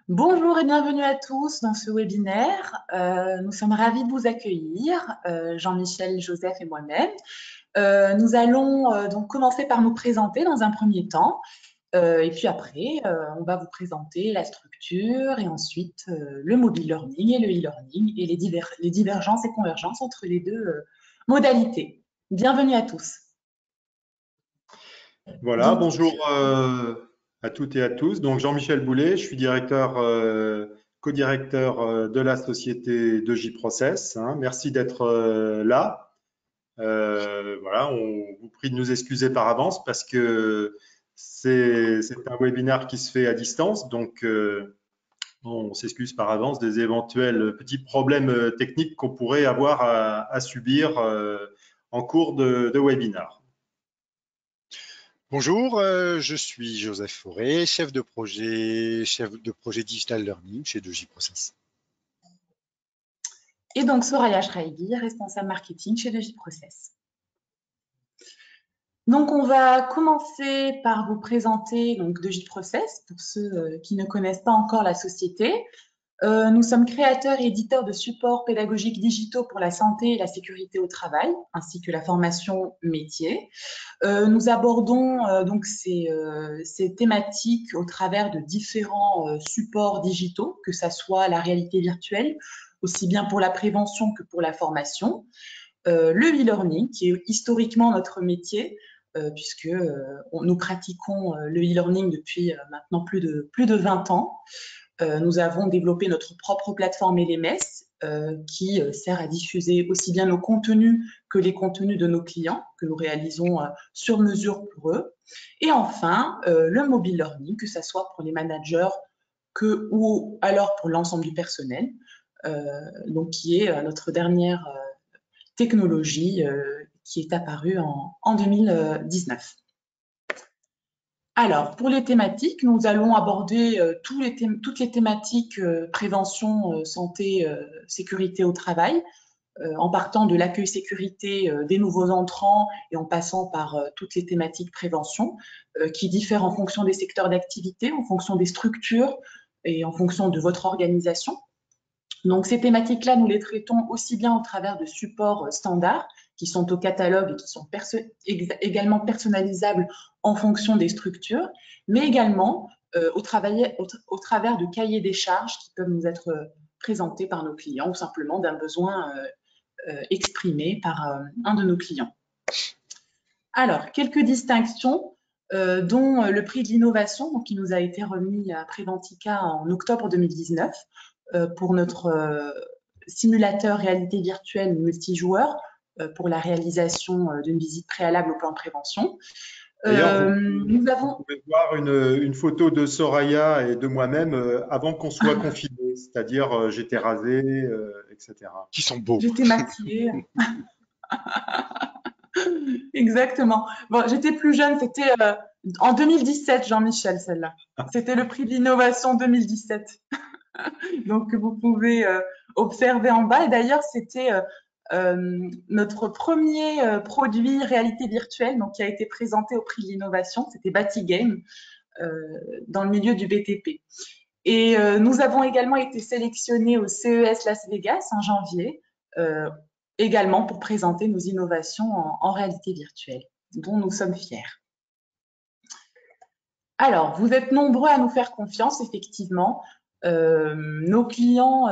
Bonjour et bienvenue à tous dans ce webinaire. Nous sommes ravis de vous accueillir, Jean-Michel, Joseph et moi-même. Nous allons donc commencer par nous présenter dans un premier temps. Et puis après, on va vous présenter la structure et ensuite le mobile learning et le e-learning et les divergences et convergences entre les deux modalités. Bienvenue à tous. Voilà, bonjour à toutes et à tous. Donc Jean-Michel Boulet, je suis directeur, co-directeur de la société 2J-Process. Merci d'être là. Voilà, on vous prie de nous excuser par avance parce que c'est un webinaire qui se fait à distance. Donc on s'excuse par avance des éventuels petits problèmes techniques qu'on pourrait avoir à subir en cours de webinaire. Bonjour, je suis Joseph Fauré, chef de projet Digital Learning chez 2J-Process. Et donc Soraya Schreiber, responsable marketing chez 2J-Process. Donc, on va commencer par vous présenter 2J-Process pour ceux qui ne connaissent pas encore la société. Nous sommes créateurs et éditeurs de supports pédagogiques digitaux pour la santé et la sécurité au travail, ainsi que la formation métier. Nous abordons donc ces thématiques au travers de différents supports digitaux, que ce soit la réalité virtuelle, aussi bien pour la prévention que pour la formation. Le e-learning, qui est historiquement notre métier, puisque nous pratiquons le e-learning depuis maintenant plus de 20 ans. Nous avons développé notre propre plateforme LMS qui sert à diffuser aussi bien nos contenus que les contenus de nos clients que nous réalisons sur mesure pour eux. Et enfin, le mobile learning, que ce soit pour les managers ou alors pour l'ensemble du personnel, donc qui est notre dernière technologie qui est apparue en 2019. Alors, pour les thématiques, nous allons aborder toutes les thématiques prévention, santé, sécurité au travail, en partant de l'accueil sécurité des nouveaux entrants et en passant par toutes les thématiques prévention, qui diffèrent en fonction des secteurs d'activité, en fonction des structures et en fonction de votre organisation. Donc, ces thématiques-là, nous les traitons aussi bien au travers de supports standards qui sont au catalogue et qui sont également personnalisables en fonction des structures, mais également au travers de cahiers des charges qui peuvent nous être présentés par nos clients ou simplement d'un besoin exprimé par un de nos clients. Alors, quelques distinctions, dont le prix de l'innovation qui nous a été remis à Préventica en octobre 2019 pour notre simulateur réalité virtuelle multijoueur pour la réalisation d'une visite préalable au plan de prévention. Vous pouvez voir une photo de Soraya et de moi-même avant qu'on soit confinés, c'est-à-dire j'étais rasé, etc. Qui sont beaux. J'étais maquillée. Exactement. Bon, j'étais plus jeune, c'était en 2017, Jean-Michel, celle-là. C'était le prix de l'innovation 2017. Donc, vous pouvez observer en bas. Et d'ailleurs, c'était notre premier produit réalité virtuelle donc, qui a été présenté au prix de l'innovation. C'était Batigame dans le milieu du BTP. Et nous avons également été sélectionnés au CES Las Vegas en janvier, également pour présenter nos innovations en réalité virtuelle, dont nous sommes fiers. Alors, vous êtes nombreux à nous faire confiance, effectivement. Nos clients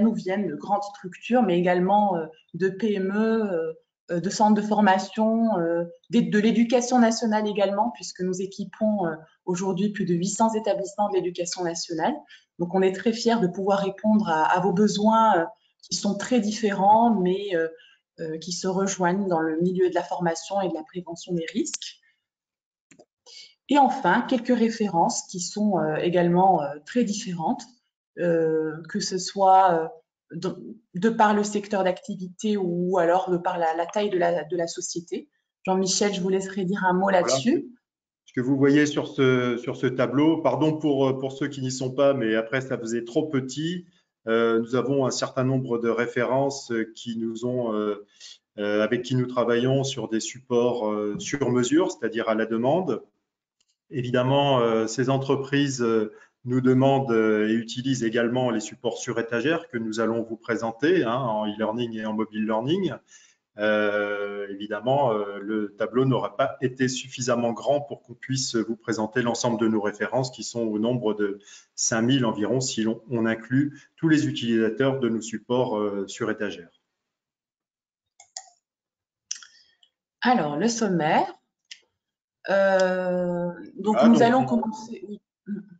nous viennent de grandes structures, mais également de PME, de centres de formation, de l'éducation nationale également, puisque nous équipons aujourd'hui plus de 800 établissements de l'éducation nationale. Donc, on est très fiers de pouvoir répondre à vos besoins qui sont très différents, mais qui se rejoignent dans le milieu de la formation et de la prévention des risques. Et enfin, quelques références qui sont également très différentes, que ce soit de par le secteur d'activité ou alors de par la taille de la société. Jean-Michel, je vous laisserai dire un mot là-dessus. Voilà. Ce que vous voyez sur ce tableau, pardon pour ceux qui n'y sont pas, mais après ça faisait trop petit. Nous avons un certain nombre de références qui nous ont, avec qui nous travaillons sur des supports sur mesure, c'est-à-dire à la demande. Évidemment, ces entreprises nous demande et utilise également les supports sur étagère que nous allons vous présenter en e-learning et en mobile learning. Évidemment, le tableau n'aura pas été suffisamment grand pour qu'on puisse vous présenter l'ensemble de nos références qui sont au nombre de 5000 environ si on inclut tous les utilisateurs de nos supports sur étagère. Alors, le sommaire. Nous allons commencer.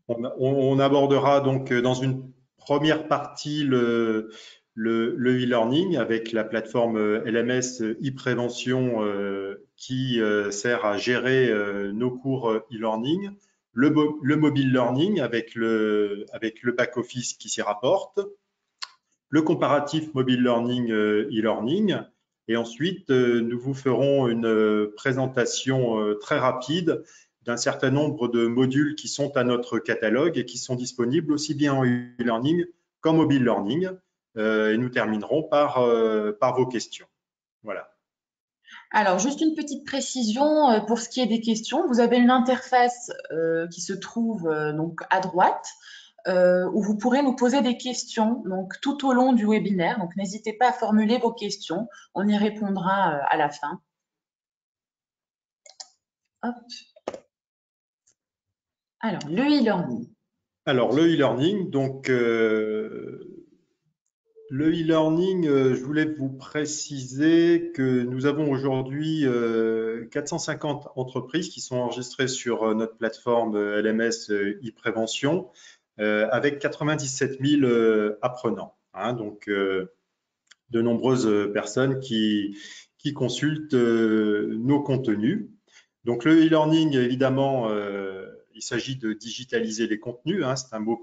On abordera donc dans une première partie le e-learning avec la plateforme LMS e-prévention qui sert à gérer nos cours e-learning, le mobile learning avec le back-office qui s'y rapporte, le comparatif mobile learning e-learning, et ensuite nous vous ferons une présentation très rapide d'un certain nombre de modules qui sont à notre catalogue et qui sont disponibles aussi bien en e-learning qu'en mobile learning. Et nous terminerons par vos questions. Voilà. Alors, juste une petite précision pour ce qui est des questions. Vous avez une interface qui se trouve donc à droite où vous pourrez nous poser des questions donc, tout au long du webinaire. Donc, n'hésitez pas à formuler vos questions. On y répondra à la fin. Hop. Alors, le e-learning. Alors, le e-learning, donc, le e-learning, je voulais vous préciser que nous avons aujourd'hui 450 entreprises qui sont enregistrées sur notre plateforme LMS e-prévention avec 97 000 apprenants. Donc, de nombreuses personnes qui consultent nos contenus. Donc, le e-learning, évidemment, il s'agit de digitaliser les contenus. C'est un mot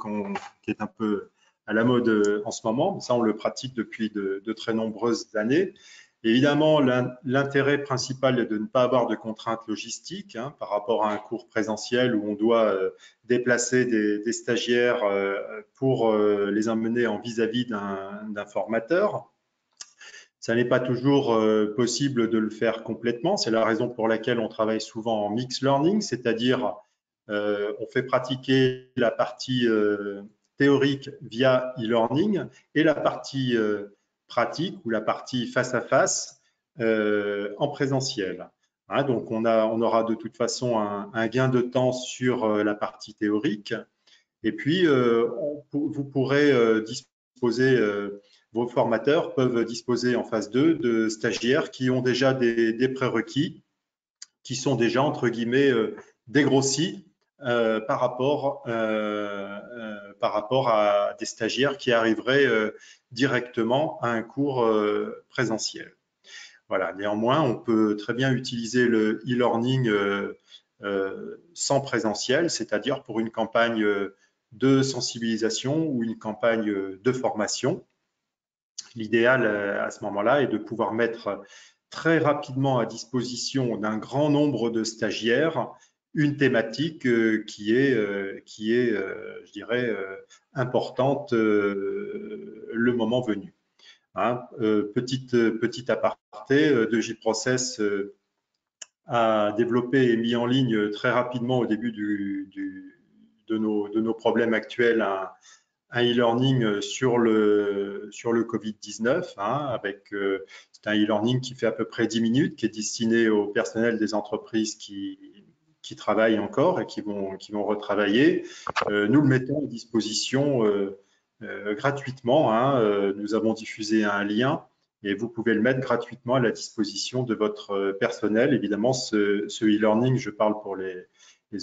qui est un peu à la mode en ce moment. Ça, on le pratique depuis de très nombreuses années. Évidemment, l'intérêt principal est de ne pas avoir de contraintes logistiques par rapport à un cours présentiel où on doit déplacer des stagiaires pour les emmener en vis-à-vis d'un formateur. Ça n'est pas toujours possible de le faire complètement. C'est la raison pour laquelle on travaille souvent en mix learning, c'est-à-dire on fait pratiquer la partie théorique via e-learning et la partie pratique ou la partie face-à-face en présentiel. Donc, on aura de toute façon un gain de temps sur la partie théorique. Et puis, vous pourrez disposer, vos formateurs peuvent disposer en phase 2 de stagiaires qui ont déjà des prérequis, qui sont déjà, entre guillemets, dégrossis par rapport à des stagiaires qui arriveraient directement à un cours présentiel. Voilà. Néanmoins, on peut très bien utiliser le e-learning sans présentiel, c'est-à-dire pour une campagne de sensibilisation ou une campagne de formation. L'idéal à ce moment-là est de pouvoir mettre très rapidement à disposition d'un grand nombre de stagiaires une thématique qui est, je dirais, importante le moment venu. Petit aparté, 2J-Process a développé et mis en ligne très rapidement au début de nos problèmes actuels un e-learning sur le Covid-19, c'est un e-learning qui fait à peu près 10 minutes, qui est destiné au personnel des entreprises qui travaillent encore et qui vont retravailler. Nous le mettons à disposition gratuitement. Nous avons diffusé un lien et vous pouvez le mettre gratuitement à la disposition de votre personnel. Évidemment, ce e-learning, je parle pour les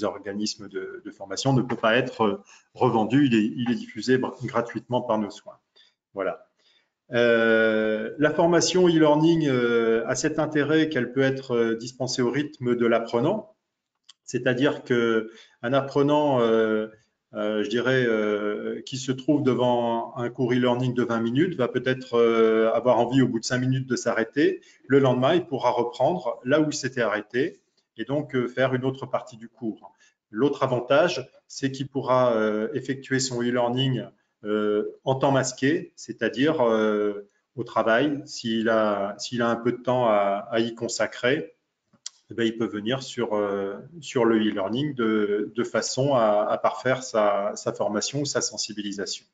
organismes de formation, ne peut pas être revendu. Il est diffusé gratuitement par nos soins. Voilà. La formation e-learning a cet intérêt qu'elle peut être dispensée au rythme de l'apprenant, c'est-à-dire qu'un apprenant, je dirais, qui se trouve devant un cours e-learning de 20 minutes va peut-être avoir envie au bout de 5 minutes de s'arrêter. Le lendemain, il pourra reprendre là où il s'était arrêté et donc faire une autre partie du cours. L'autre avantage, c'est qu'il pourra effectuer son e-learning en temps masqué, c'est-à-dire au travail, s'il a un peu de temps à y consacrer. il peut venir sur le e-learning de façon à parfaire sa formation ou sa sensibilisation.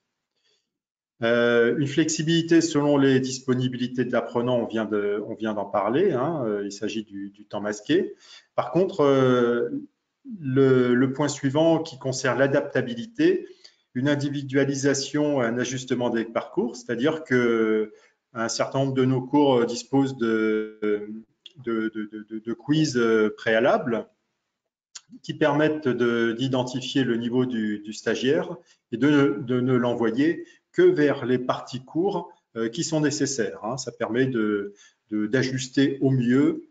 Une flexibilité selon les disponibilités de l'apprenant, on vient d'en parler, hein, il s'agit du temps masqué. Par contre, le point suivant qui concerne l'adaptabilité, une individualisation, un ajustement des parcours, c'est-à-dire qu'un certain nombre de nos cours disposent de quiz préalables qui permettent d'identifier le niveau du stagiaire et de ne l'envoyer que vers les parties cours qui sont nécessaires. Hein. Ça permet d'ajuster au mieux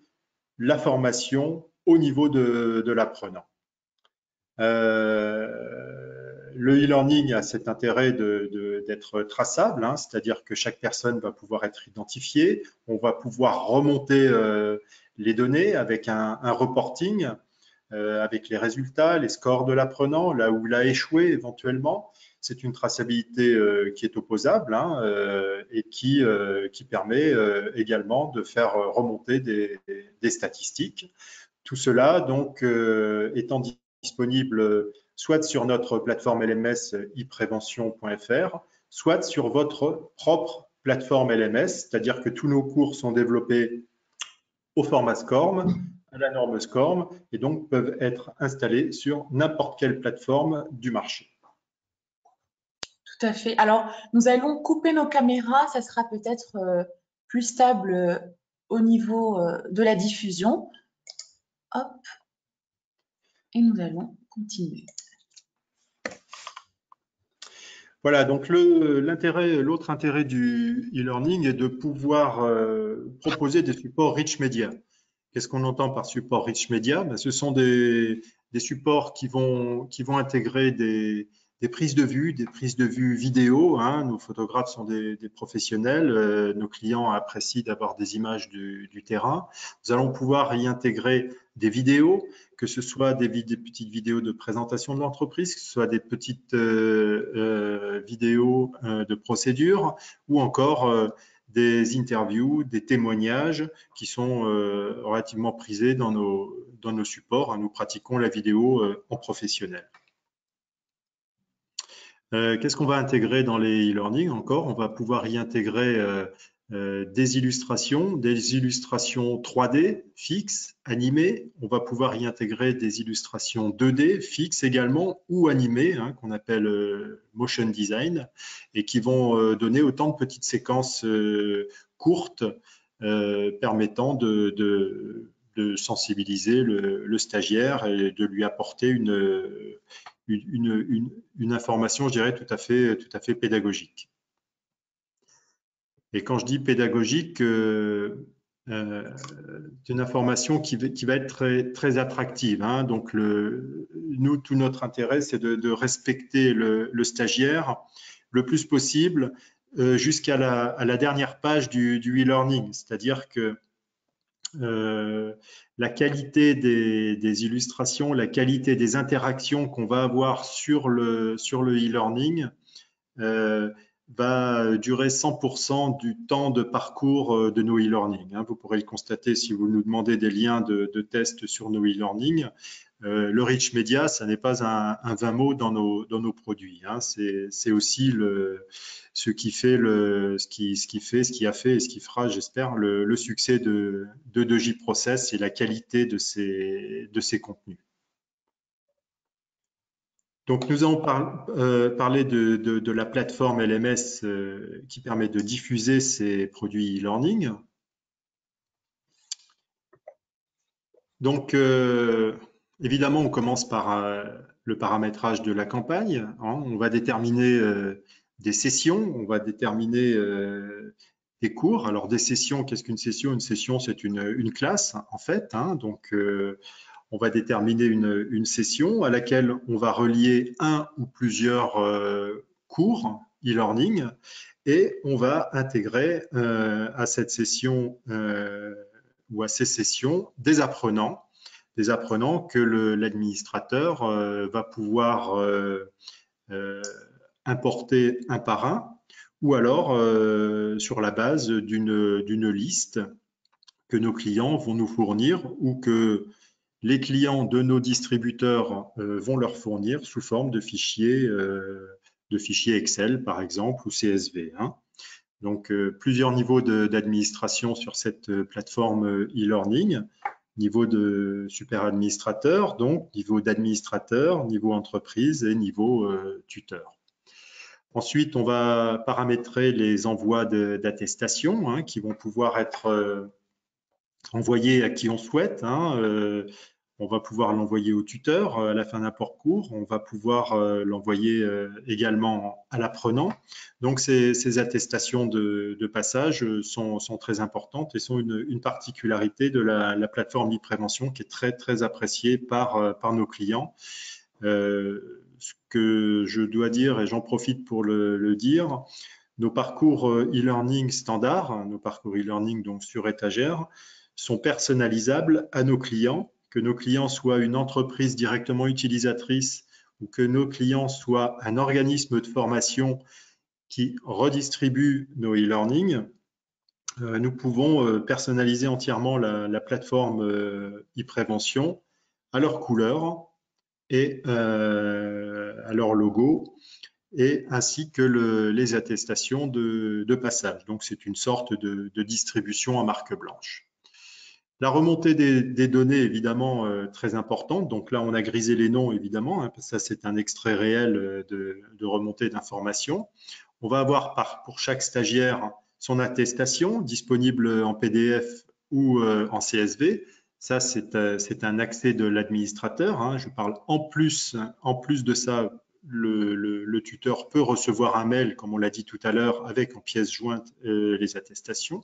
la formation au niveau de l'apprenant. Le e-learning a cet intérêt d'être traçable, hein, c'est-à-dire que chaque personne va pouvoir être identifiée. On va pouvoir remonter les données avec un reporting, avec les résultats, les scores de l'apprenant, là où il a échoué éventuellement. C'est une traçabilité qui est opposable, hein, et qui permet également de faire remonter des statistiques. Tout cela, donc, étant disponible soit sur notre plateforme LMS iprevention.fr, soit sur votre propre plateforme LMS, c'est-à-dire que tous nos cours sont développés au format SCORM, à la norme SCORM, et donc peuvent être installés sur n'importe quelle plateforme du marché. Tout à fait. Alors, nous allons couper nos caméras, ça sera peut-être plus stable au niveau de la diffusion. Hop. Et nous allons continuer. Voilà, donc l'autre intérêt du e-learning est de pouvoir proposer des supports rich media. Qu'est-ce qu'on entend par support rich media? Ben, ce sont des supports qui vont intégrer des prises de vue vidéo. Hein. Nos photographes sont des professionnels. Nos clients apprécient d'avoir des images du terrain. Nous allons pouvoir y intégrer des vidéos, que ce soit des petites vidéos de présentation de l'entreprise, que ce soit des petites vidéos de procédure, ou encore des interviews, des témoignages qui sont relativement prisés dans nos supports. Nous pratiquons la vidéo en professionnel. Qu'est-ce qu'on va intégrer dans les e-learning encore? On va pouvoir y intégrer des illustrations 3D fixes, animées. On va pouvoir y intégrer des illustrations 2D fixes également ou animées, hein, qu'on appelle motion design, et qui vont donner autant de petites séquences courtes permettant de sensibiliser le stagiaire et de lui apporter une information, je dirais, tout à fait pédagogique. Et quand je dis pédagogique, c'est une information qui va être très, très attractive. Hein. Donc, nous, tout notre intérêt, c'est de respecter le stagiaire le plus possible jusqu'à la dernière page du e-learning. C'est-à-dire que la qualité des illustrations, la qualité des interactions qu'on va avoir sur le e-learning va durer 100% du temps de parcours de nos e-learning. Hein. Vous pourrez le constater si vous nous demandez des liens de tests sur nos e-learning. Le rich media, ça n'est pas un 20 mots dans nos produits. Hein. C'est aussi ce qui a fait et ce qui fera, j'espère, le succès de 2J Process et la qualité de ses contenus. Donc, nous avons parlé de la plateforme LMS qui permet de diffuser ces produits e-learning. Donc, évidemment, on commence par le paramétrage de la campagne. Hein. On va déterminer des sessions, on va déterminer des cours. Alors, des sessions, qu'est-ce qu'une session? Une session, c'est une classe, en fait. Hein. Donc, on va déterminer une session à laquelle on va relier un ou plusieurs cours e-learning et on va intégrer à cette session ou à ces sessions des apprenants que l'administrateur va pouvoir importer un par un ou alors sur la base d'une liste que nos clients vont nous fournir ou que les clients de nos distributeurs vont leur fournir sous forme de fichiers Excel, par exemple, ou CSV. Hein. Donc, plusieurs niveaux d'administration sur cette plateforme e-learning. Niveau de super administrateur, donc niveau d'administrateur, niveau entreprise et niveau tuteur. Ensuite, on va paramétrer les envois d'attestation hein, qui vont pouvoir être envoyés à qui on souhaite. Hein, on va pouvoir l'envoyer au tuteur à la fin d'un parcours. On va pouvoir l'envoyer également à l'apprenant. Donc, ces attestations de passage sont très importantes et sont une particularité de la plateforme e-prévention qui est très, très appréciée par nos clients. Ce que je dois dire, et j'en profite pour le dire, nos parcours e-learning standards, nos parcours e-learning donc sur étagère, sont personnalisables à nos clients, que nos clients soient une entreprise directement utilisatrice ou que nos clients soient un organisme de formation qui redistribue nos e-learning. Nous pouvons personnaliser entièrement la plateforme e-prévention à leur couleur et à leur logo, et ainsi que les attestations de passage. Donc, c'est une sorte de distribution à marque blanche. La remontée des données, évidemment, très importante. Donc là, on a grisé les noms, évidemment. Hein, ça, c'est un extrait réel de remontée d'informations. On va avoir pour chaque stagiaire son attestation disponible en PDF ou en CSV. Ça, c'est un accès de l'administrateur. Hein. Je parle en plus de ça, le tuteur peut recevoir un mail, comme on l'a dit tout à l'heure, avec en pièce jointe les attestations.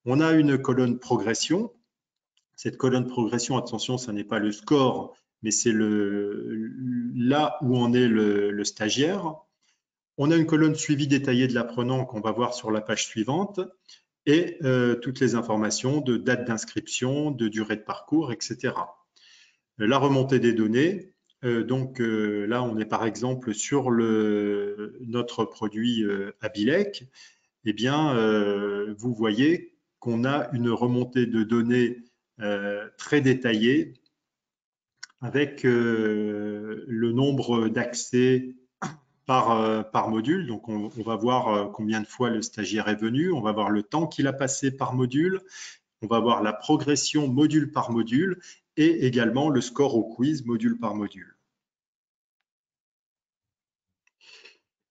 On a une colonne progression. Cette colonne progression, attention, ce n'est pas le score, mais c'est là où en est le stagiaire. On a une colonne suivi détaillée de l'apprenant qu'on va voir sur la page suivante et toutes les informations de date d'inscription, de durée de parcours, etc. La remontée des données, donc là, on est par exemple sur notre produit Abilec. Eh bien, vous voyez qu'on a une remontée de données très détaillée avec le nombre d'accès par module. Donc, on va voir combien de fois le stagiaire est venu, on va voir le temps qu'il a passé par module, on va voir la progression module par module et également le score au quiz module par module.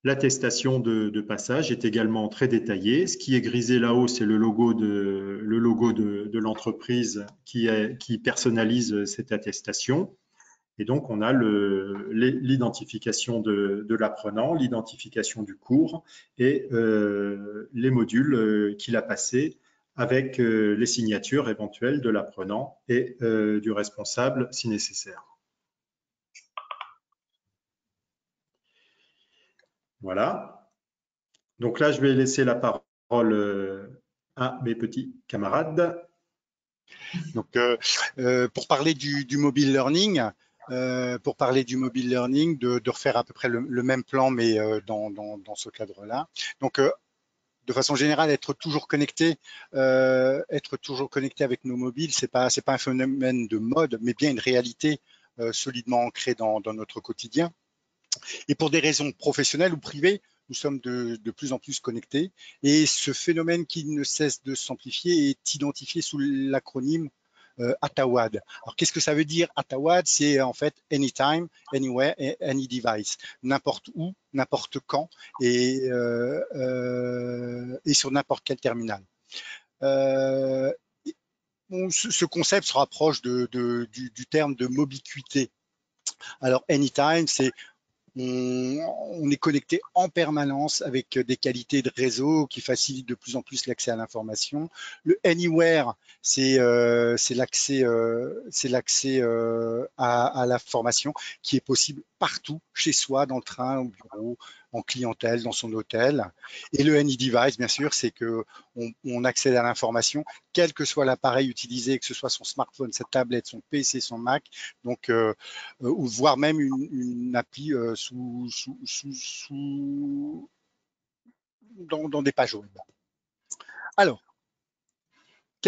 L'attestation de passage est également très détaillée. Ce qui est grisé là-haut, c'est le logo de l'entreprise qui personnalise cette attestation. Et donc, on a l'identification de l'apprenant, l'identification du cours et les modules qu'il a passés avec les signatures éventuelles de l'apprenant et du responsable si nécessaire. Voilà. Donc là, je vais laisser la parole à mes petits camarades. Donc, pour parler du mobile learning, de refaire à peu près le même plan, mais dans ce cadre-là. Donc, de façon générale, être toujours connecté avec nos mobiles, c'est pas un phénomène de mode, mais bien une réalité solidement ancrée dans notre quotidien. Et pour des raisons professionnelles ou privées, nous sommes de plus en plus connectés. Et ce phénomène qui ne cesse de s'amplifier est identifié sous l'acronyme ATAWAD. Alors, qu'est-ce que ça veut dire ATAWAD? C'est en fait anytime, anywhere, any device. N'importe où, n'importe quand et sur n'importe quel terminal. Ce concept se rapproche du terme de mobiquité. Alors, anytime, c'est on est connecté en permanence avec des qualités de réseau qui facilitent de plus en plus l'accès à l'information. Le anywhere, c'est l'accès à la formation qui est possible partout, chez soi, dans le train, au bureau, en clientèle, dans son hôtel. Et le any device, bien sûr, c'est que on accède à l'information, quel que soit l'appareil utilisé, que ce soit son smartphone, sa tablette, son PC, son Mac, donc ou voire même une appli dans des pages web. Alors,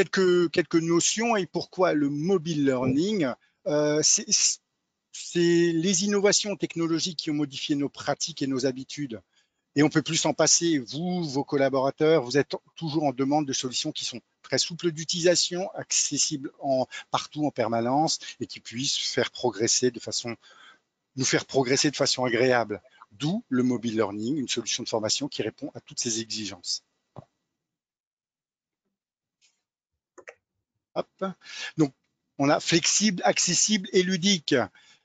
quelques notions et pourquoi le mobile learning. C'est les innovations technologiques qui ont modifié nos pratiques et nos habitudes. Et on ne peut plus s'en passer. Vous, vos collaborateurs, vous êtes toujours en demande de solutions qui sont très souples d'utilisation, accessibles partout en permanence et qui puissent nous faire progresser de façon agréable. D'où le mobile learning, une solution de formation qui répond à toutes ces exigences. Hop. Donc, on a flexible, accessible et ludique.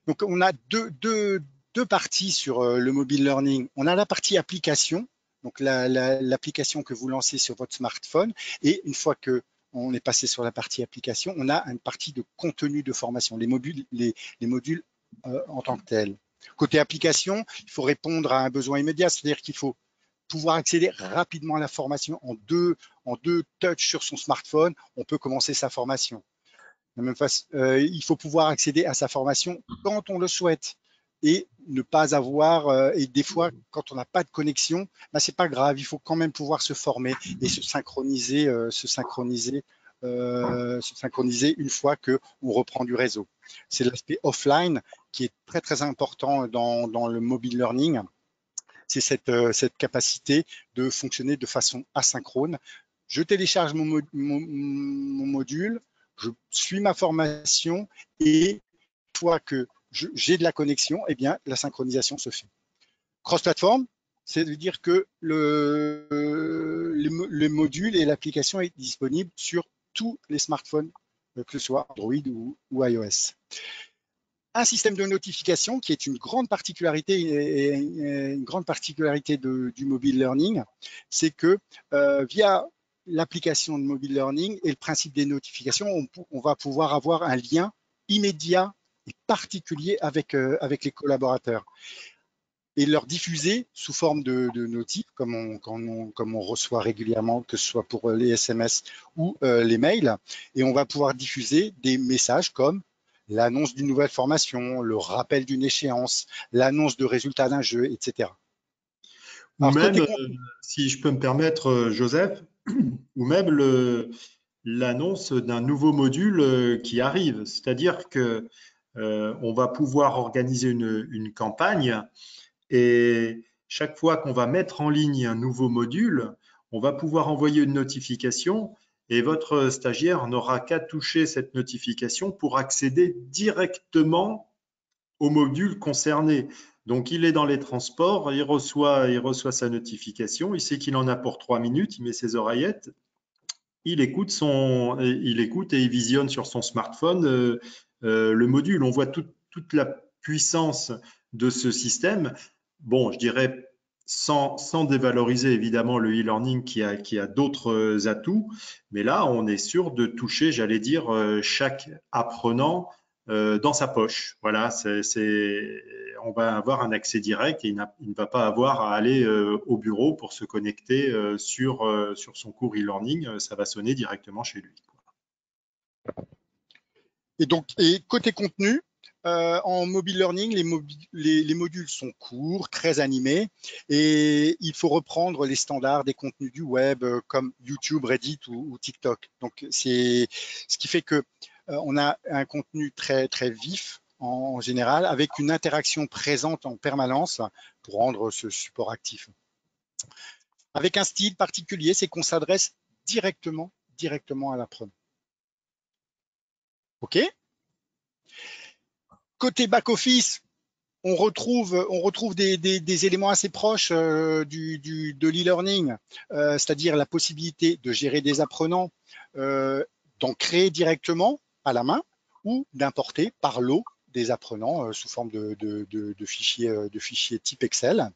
Donc, on a deux parties sur le mobile learning. On a la partie application, donc l'application que vous lancez sur votre smartphone. Et une fois qu'on est passé sur la partie application, on a une partie de contenu de formation, les modules en tant que tels. Côté application, il faut répondre à un besoin immédiat, c'est-à-dire qu'il faut pouvoir accéder rapidement à la formation en deux touches sur son smartphone. On peut commencer sa formation. De la même façon, il faut pouvoir accéder à sa formation quand on le souhaite et ne pas avoir, et des fois, quand on n'a pas de connexion, ben, c'est pas grave, il faut quand même pouvoir se former et se synchroniser une fois qu'on reprend du réseau. C'est l'aspect offline qui est très, très important dans le mobile learning. C'est cette capacité de fonctionner de façon asynchrone. Je télécharge mon module, je suis ma formation et une fois que j'ai de la connexion, eh bien, la synchronisation se fait. Cross-platform, c'est-à-dire que le module et l'application est disponible sur tous les smartphones, que ce soit Android ou iOS. Un système de notification qui est une grande particularité du mobile learning, c'est que via l'application de mobile learning et le principe des notifications, on va pouvoir avoir un lien immédiat et particulier avec les collaborateurs et leur diffuser sous forme de notifs comme on reçoit régulièrement, que ce soit pour les SMS ou les mails, et on va pouvoir diffuser des messages comme l'annonce d'une nouvelle formation, le rappel d'une échéance, l'annonce de résultats d'un jeu, etc. Ou alors, même, si je peux me permettre, Joseph, ou même l'annonce d'un nouveau module qui arrive. C'est-à-dire que on va pouvoir organiser une campagne et chaque fois qu'on va mettre en ligne un nouveau module, on va pouvoir envoyer une notification et votre stagiaire n'aura qu'à toucher cette notification pour accéder directement au module concerné. Donc, il est dans les transports, il reçoit sa notification, il sait qu'il en a pour 3 minutes, il met ses oreillettes, il écoute et il visionne sur son smartphone le module. On voit toute la puissance de ce système. Bon, je dirais sans dévaloriser évidemment le e-learning qui a d'autres atouts, mais là, on est sûr de toucher, j'allais dire, chaque apprenant dans sa poche. Voilà, on va avoir un accès direct et il ne va pas avoir à aller au bureau pour se connecter sur son cours e-learning. Ça va sonner directement chez lui. Et côté contenu, en mobile learning, les modules sont courts, très animés, et il faut reprendre les standards des contenus du web comme YouTube, Reddit ou TikTok. Donc, c'est ce qui fait que on a un contenu très, très vif en général, avec une interaction présente en permanence pour rendre ce support actif. Avec un style particulier, c'est qu'on s'adresse directement à l'apprenant. OK? Côté back-office, on retrouve des éléments assez proches de l'e-learning, c'est-à-dire la possibilité de gérer des apprenants, d'en créer directement à la main ou d'importer par lot des apprenants sous forme de fichiers type Excel.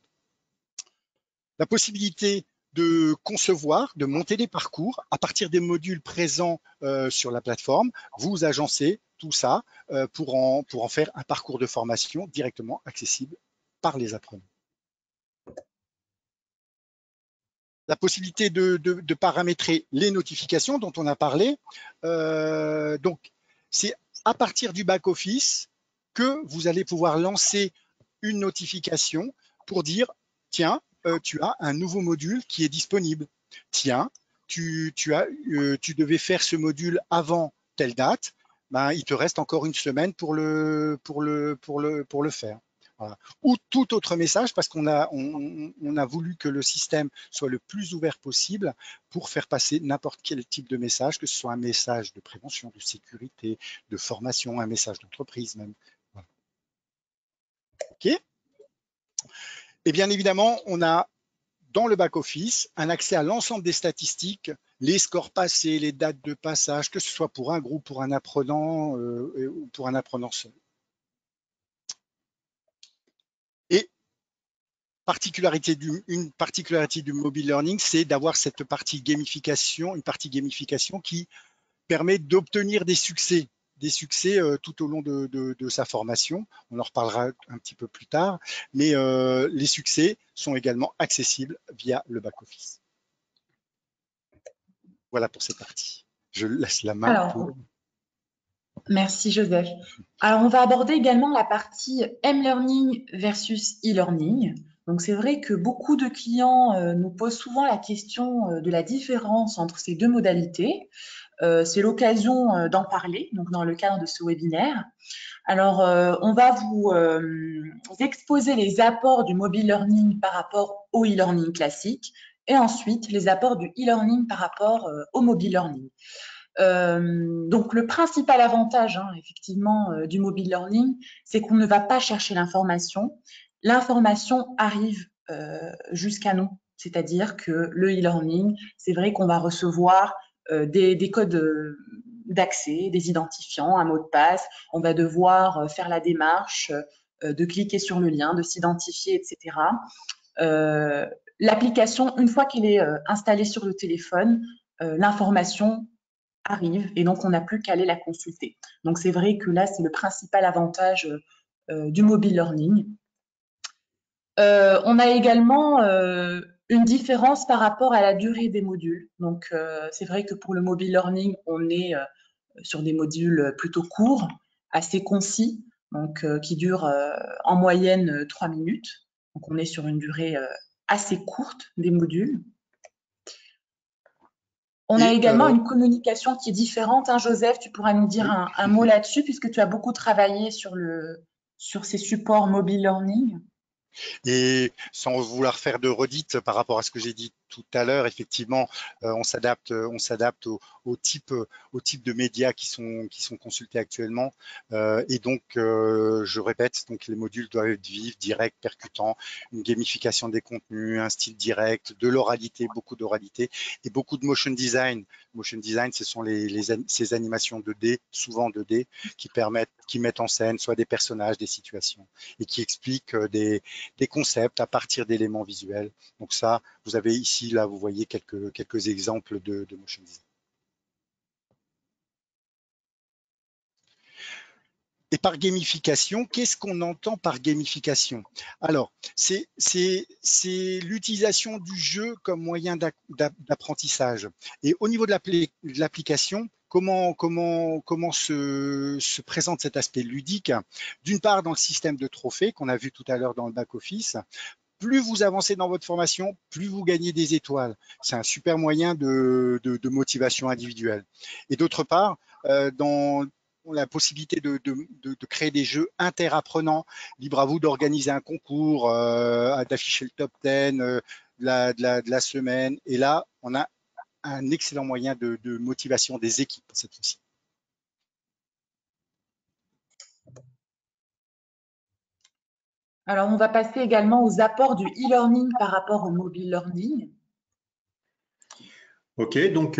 La possibilité de concevoir, de monter des parcours à partir des modules présents sur la plateforme. Vous agencez tout ça pour en faire un parcours de formation directement accessible par les apprenants. La possibilité de paramétrer les notifications dont on a parlé. Donc, c'est à partir du back-office que vous allez pouvoir lancer une notification pour dire, tiens, tu as un nouveau module qui est disponible. Tiens, tu devais faire ce module avant telle date, ben, il te reste encore une semaine pour le faire. Voilà. Ou tout autre message, parce qu'on a voulu que le système soit le plus ouvert possible pour faire passer n'importe quel type de message, que ce soit un message de prévention, de sécurité, de formation, un message d'entreprise même. Voilà. OK. Et bien évidemment, on a dans le back-office un accès à l'ensemble des statistiques, les scores passés, les dates de passage, que ce soit pour un groupe, pour un apprenant ou pour un apprenant seul. Et une particularité du mobile learning, c'est d'avoir cette partie gamification, une partie gamification qui permet d'obtenir des succès tout au long de sa formation. On en reparlera un petit peu plus tard, mais les succès sont également accessibles via le back-office. Voilà pour cette partie. Je laisse la main pour... Merci Joseph. Alors, on va aborder également la partie M-Learning versus e-learning. Donc, c'est vrai que beaucoup de clients nous posent souvent la question de la différence entre ces deux modalités. C'est l'occasion d'en parler, donc dans le cadre de ce webinaire. Alors, on va vous exposer les apports du mobile learning par rapport au e-learning classique et ensuite les apports du e-learning par rapport au mobile learning. Donc, le principal avantage, effectivement, du mobile learning, c'est qu'on ne va pas chercher l'information. L'information arrive jusqu'à nous. C'est-à-dire que le e-learning, c'est vrai qu'on va recevoir des codes d'accès, des identifiants, un mot de passe. On va devoir faire la démarche de cliquer sur le lien, de s'identifier, etc. L'application, une fois qu'elle est installée sur le téléphone, l'information arrive et donc on n'a plus qu'à aller la consulter. Donc c'est vrai que là, c'est le principal avantage du mobile learning. On a également une différence par rapport à la durée des modules. Donc c'est vrai que pour le mobile learning, on est sur des modules plutôt courts, assez concis, donc qui durent en moyenne 3 minutes. Donc on est sur une durée assez courte des modules. On a également une communication qui est différente. Joseph, tu pourras nous dire un mot là-dessus, puisque tu as beaucoup travaillé sur ces supports mobile learning. Et sans vouloir faire de redite par rapport à ce que j'ai dit tout à l'heure, effectivement, on s'adapte au type de médias qui sont consultés actuellement. Et donc, je répète, donc les modules doivent être vifs, directs, percutants, une gamification des contenus, un style direct, de l'oralité, beaucoup d'oralité et beaucoup de motion design. Motion design, ce sont ces animations 2D, souvent 2D, qui mettent en scène soit des personnages, des situations et qui expliquent des concepts à partir d'éléments visuels. Donc ça, vous avez ici, là, vous voyez quelques exemples de motion design. Et par gamification, qu'est-ce qu'on entend par gamification? Alors, c'est l'utilisation du jeu comme moyen d'apprentissage. Et au niveau de l'application, comment se présente cet aspect ludique? D'une part, dans le système de trophées qu'on a vu tout à l'heure dans le back-office. Plus vous avancez dans votre formation, plus vous gagnez des étoiles. C'est un super moyen de motivation individuelle. Et d'autre part, dans la possibilité de créer des jeux interapprenants, libre à vous d'organiser un concours, d'afficher le top 10 de la semaine. Et là, on a un excellent moyen de motivation des équipes cette fois-ci. Alors, on va passer également aux apports du e-learning par rapport au mobile learning. Ok, donc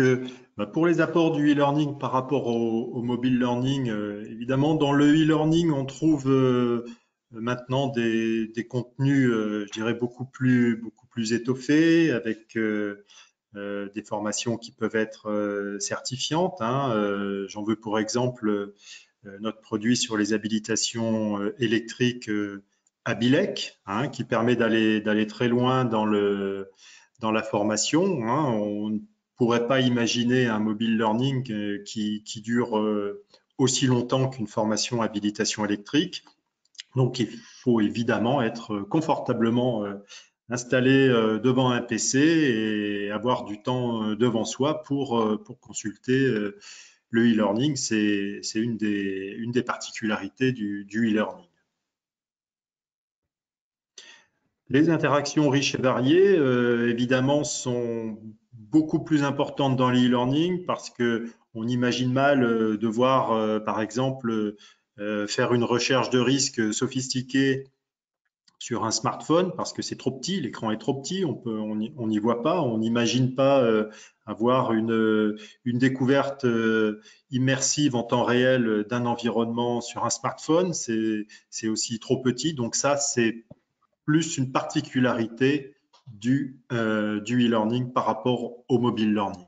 pour les apports du e-learning par rapport au mobile learning, évidemment, dans le e-learning, on trouve maintenant des contenus, je dirais, beaucoup plus étoffés, avec des formations qui peuvent être certifiantes. J'en veux pour exemple notre produit sur les habilitations électriques Abilec, qui permet d'aller très loin dans la formation. On ne pourrait pas imaginer un mobile learning qui dure aussi longtemps qu'une formation habilitation électrique. Donc, il faut évidemment être confortablement installé devant un PC et avoir du temps devant soi pour consulter le e-learning. C'est une des particularités du e-learning. Les interactions riches et variées, évidemment, sont beaucoup plus importantes dans l'e-learning parce qu'on imagine mal devoir, par exemple, faire une recherche de risque sophistiquée sur un smartphone parce que c'est trop petit, l'écran est trop petit, on n'y voit pas, on n'imagine pas avoir une découverte immersive en temps réel d'un environnement sur un smartphone, c'est aussi trop petit, donc ça c'est plus une particularité du e-learning par rapport au mobile learning.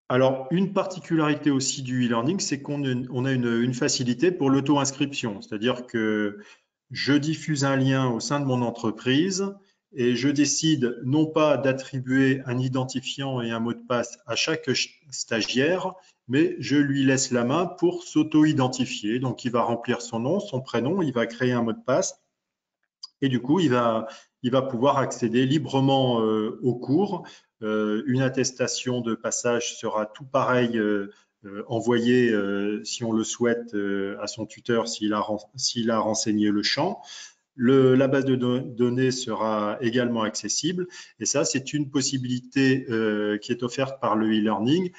Alors, une particularité aussi du e-learning, c'est qu'on a une facilité pour l'auto-inscription. C'est-à-dire que je diffuse un lien au sein de mon entreprise et je décide non pas d'attribuer un identifiant et un mot de passe à chaque stagiaire, mais je lui laisse la main pour s'auto-identifier. Donc, il va remplir son nom, son prénom, il va créer un mot de passe et du coup, il va pouvoir accéder librement au cours. Une attestation de passage sera tout pareil envoyée, si on le souhaite, à son tuteur s'il a renseigné le champ. La base de données sera également accessible et ça, c'est une possibilité qui est offerte par le e-learning,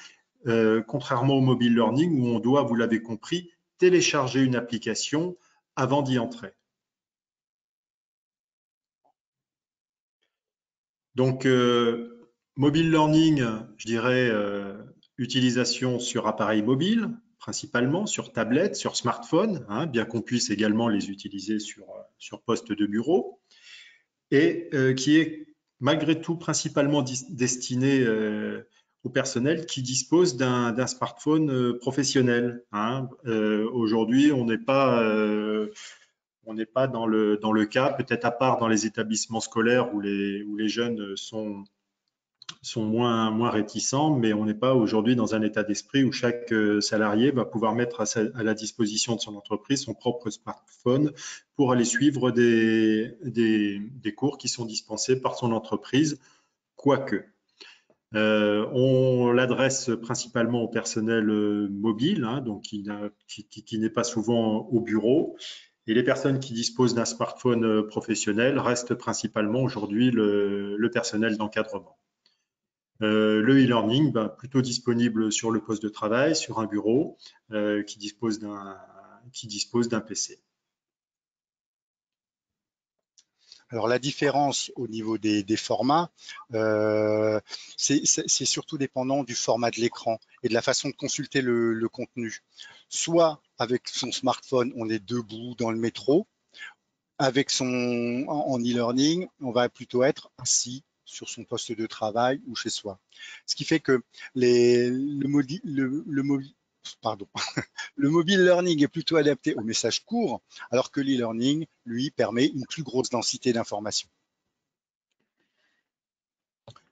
contrairement au mobile learning où on doit, vous l'avez compris, télécharger une application avant d'y entrer. Donc, mobile learning, je dirais utilisation sur appareil mobile, principalement sur tablette, sur smartphone, hein, bien qu'on puisse également les utiliser sur poste de bureau, et qui est malgré tout principalement destiné au personnel qui dispose d'un smartphone professionnel. Hein. Aujourd'hui, on n'est pas dans le cas, peut-être à part dans les établissements scolaires où les jeunes sont moins réticents, mais on n'est pas aujourd'hui dans un état d'esprit où chaque salarié va pouvoir mettre à la disposition de son entreprise son propre smartphone pour aller suivre des cours qui sont dispensés par son entreprise, quoique. On l'adresse principalement au personnel mobile, hein, donc qui n'est pas souvent au bureau. Et les personnes qui disposent d'un smartphone professionnel restent principalement aujourd'hui le personnel d'encadrement. Le e-learning, plutôt disponible sur le poste de travail, sur un bureau, qui dispose d'un PC. Alors la différence au niveau des formats, c'est surtout dépendant du format de l'écran et de la façon de consulter le contenu. Soit avec son smartphone, on est debout dans le métro, avec en e-learning, on va plutôt être assis sur son poste de travail ou chez soi. Ce qui fait que le mobile learning est plutôt adapté aux messages courts, alors que l'e-learning, lui, permet une plus grosse densité d'informations.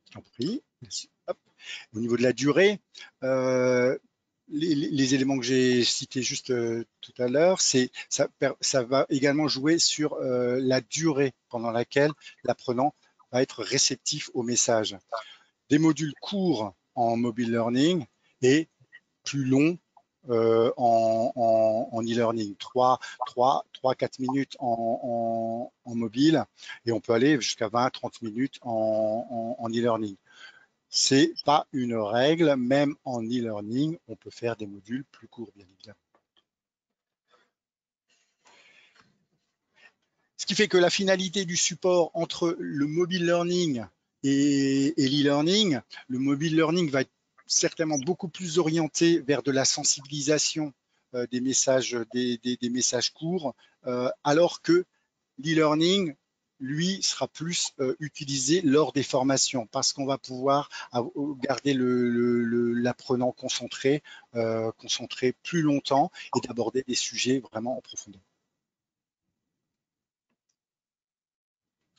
Je t'en prie. Hop. Au niveau de la durée, les éléments que j'ai cités juste tout à l'heure, ça va également jouer sur la durée pendant laquelle l'apprenant va être réceptif au message. Des modules courts en mobile learning et plus longs en e-learning, 3-4 minutes en mobile et on peut aller jusqu'à 20-30 minutes en e-learning. C'est pas une règle, même en e-learning, on peut faire des modules plus courts, bien évidemment. Ce qui fait que la finalité du support entre le mobile learning et l'e-learning, le mobile learning va être certainement beaucoup plus orienté vers de la sensibilisation des messages courts, alors que l'e-learning, lui, sera plus utilisé lors des formations parce qu'on va pouvoir garder l'apprenant concentré plus longtemps et d'aborder des sujets vraiment en profondeur.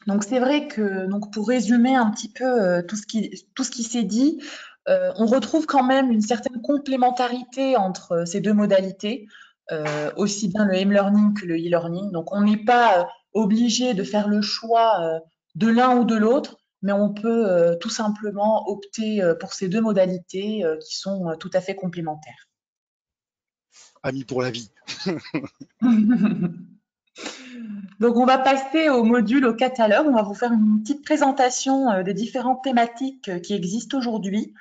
Donc c'est vrai que, donc pour résumer un petit peu tout ce qui s'est dit, on retrouve quand même une certaine complémentarité entre ces deux modalités. aussi bien le m-learning que le e-learning. Donc, on n'est pas obligé de faire le choix de l'un ou de l'autre, mais on peut tout simplement opter pour ces deux modalités qui sont tout à fait complémentaires. Amis pour la vie. Donc, on va passer au module, au catalogue. On va vous faire une petite présentation des différentes thématiques qui existent aujourd'hui,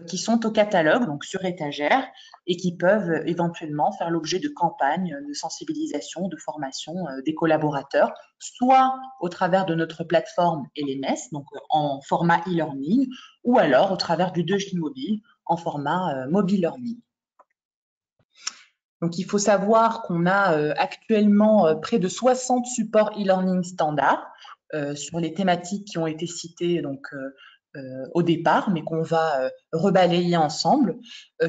qui sont au catalogue, donc sur étagère, et qui peuvent éventuellement faire l'objet de campagnes de sensibilisation, de formation des collaborateurs, soit au travers de notre plateforme LMS, donc en format e-learning, ou alors au travers du 2J mobile en format mobile learning. Donc, il faut savoir qu'on a actuellement près de 60 supports e-learning standards sur les thématiques qui ont été citées donc, au départ, mais qu'on va rebalayer ensemble,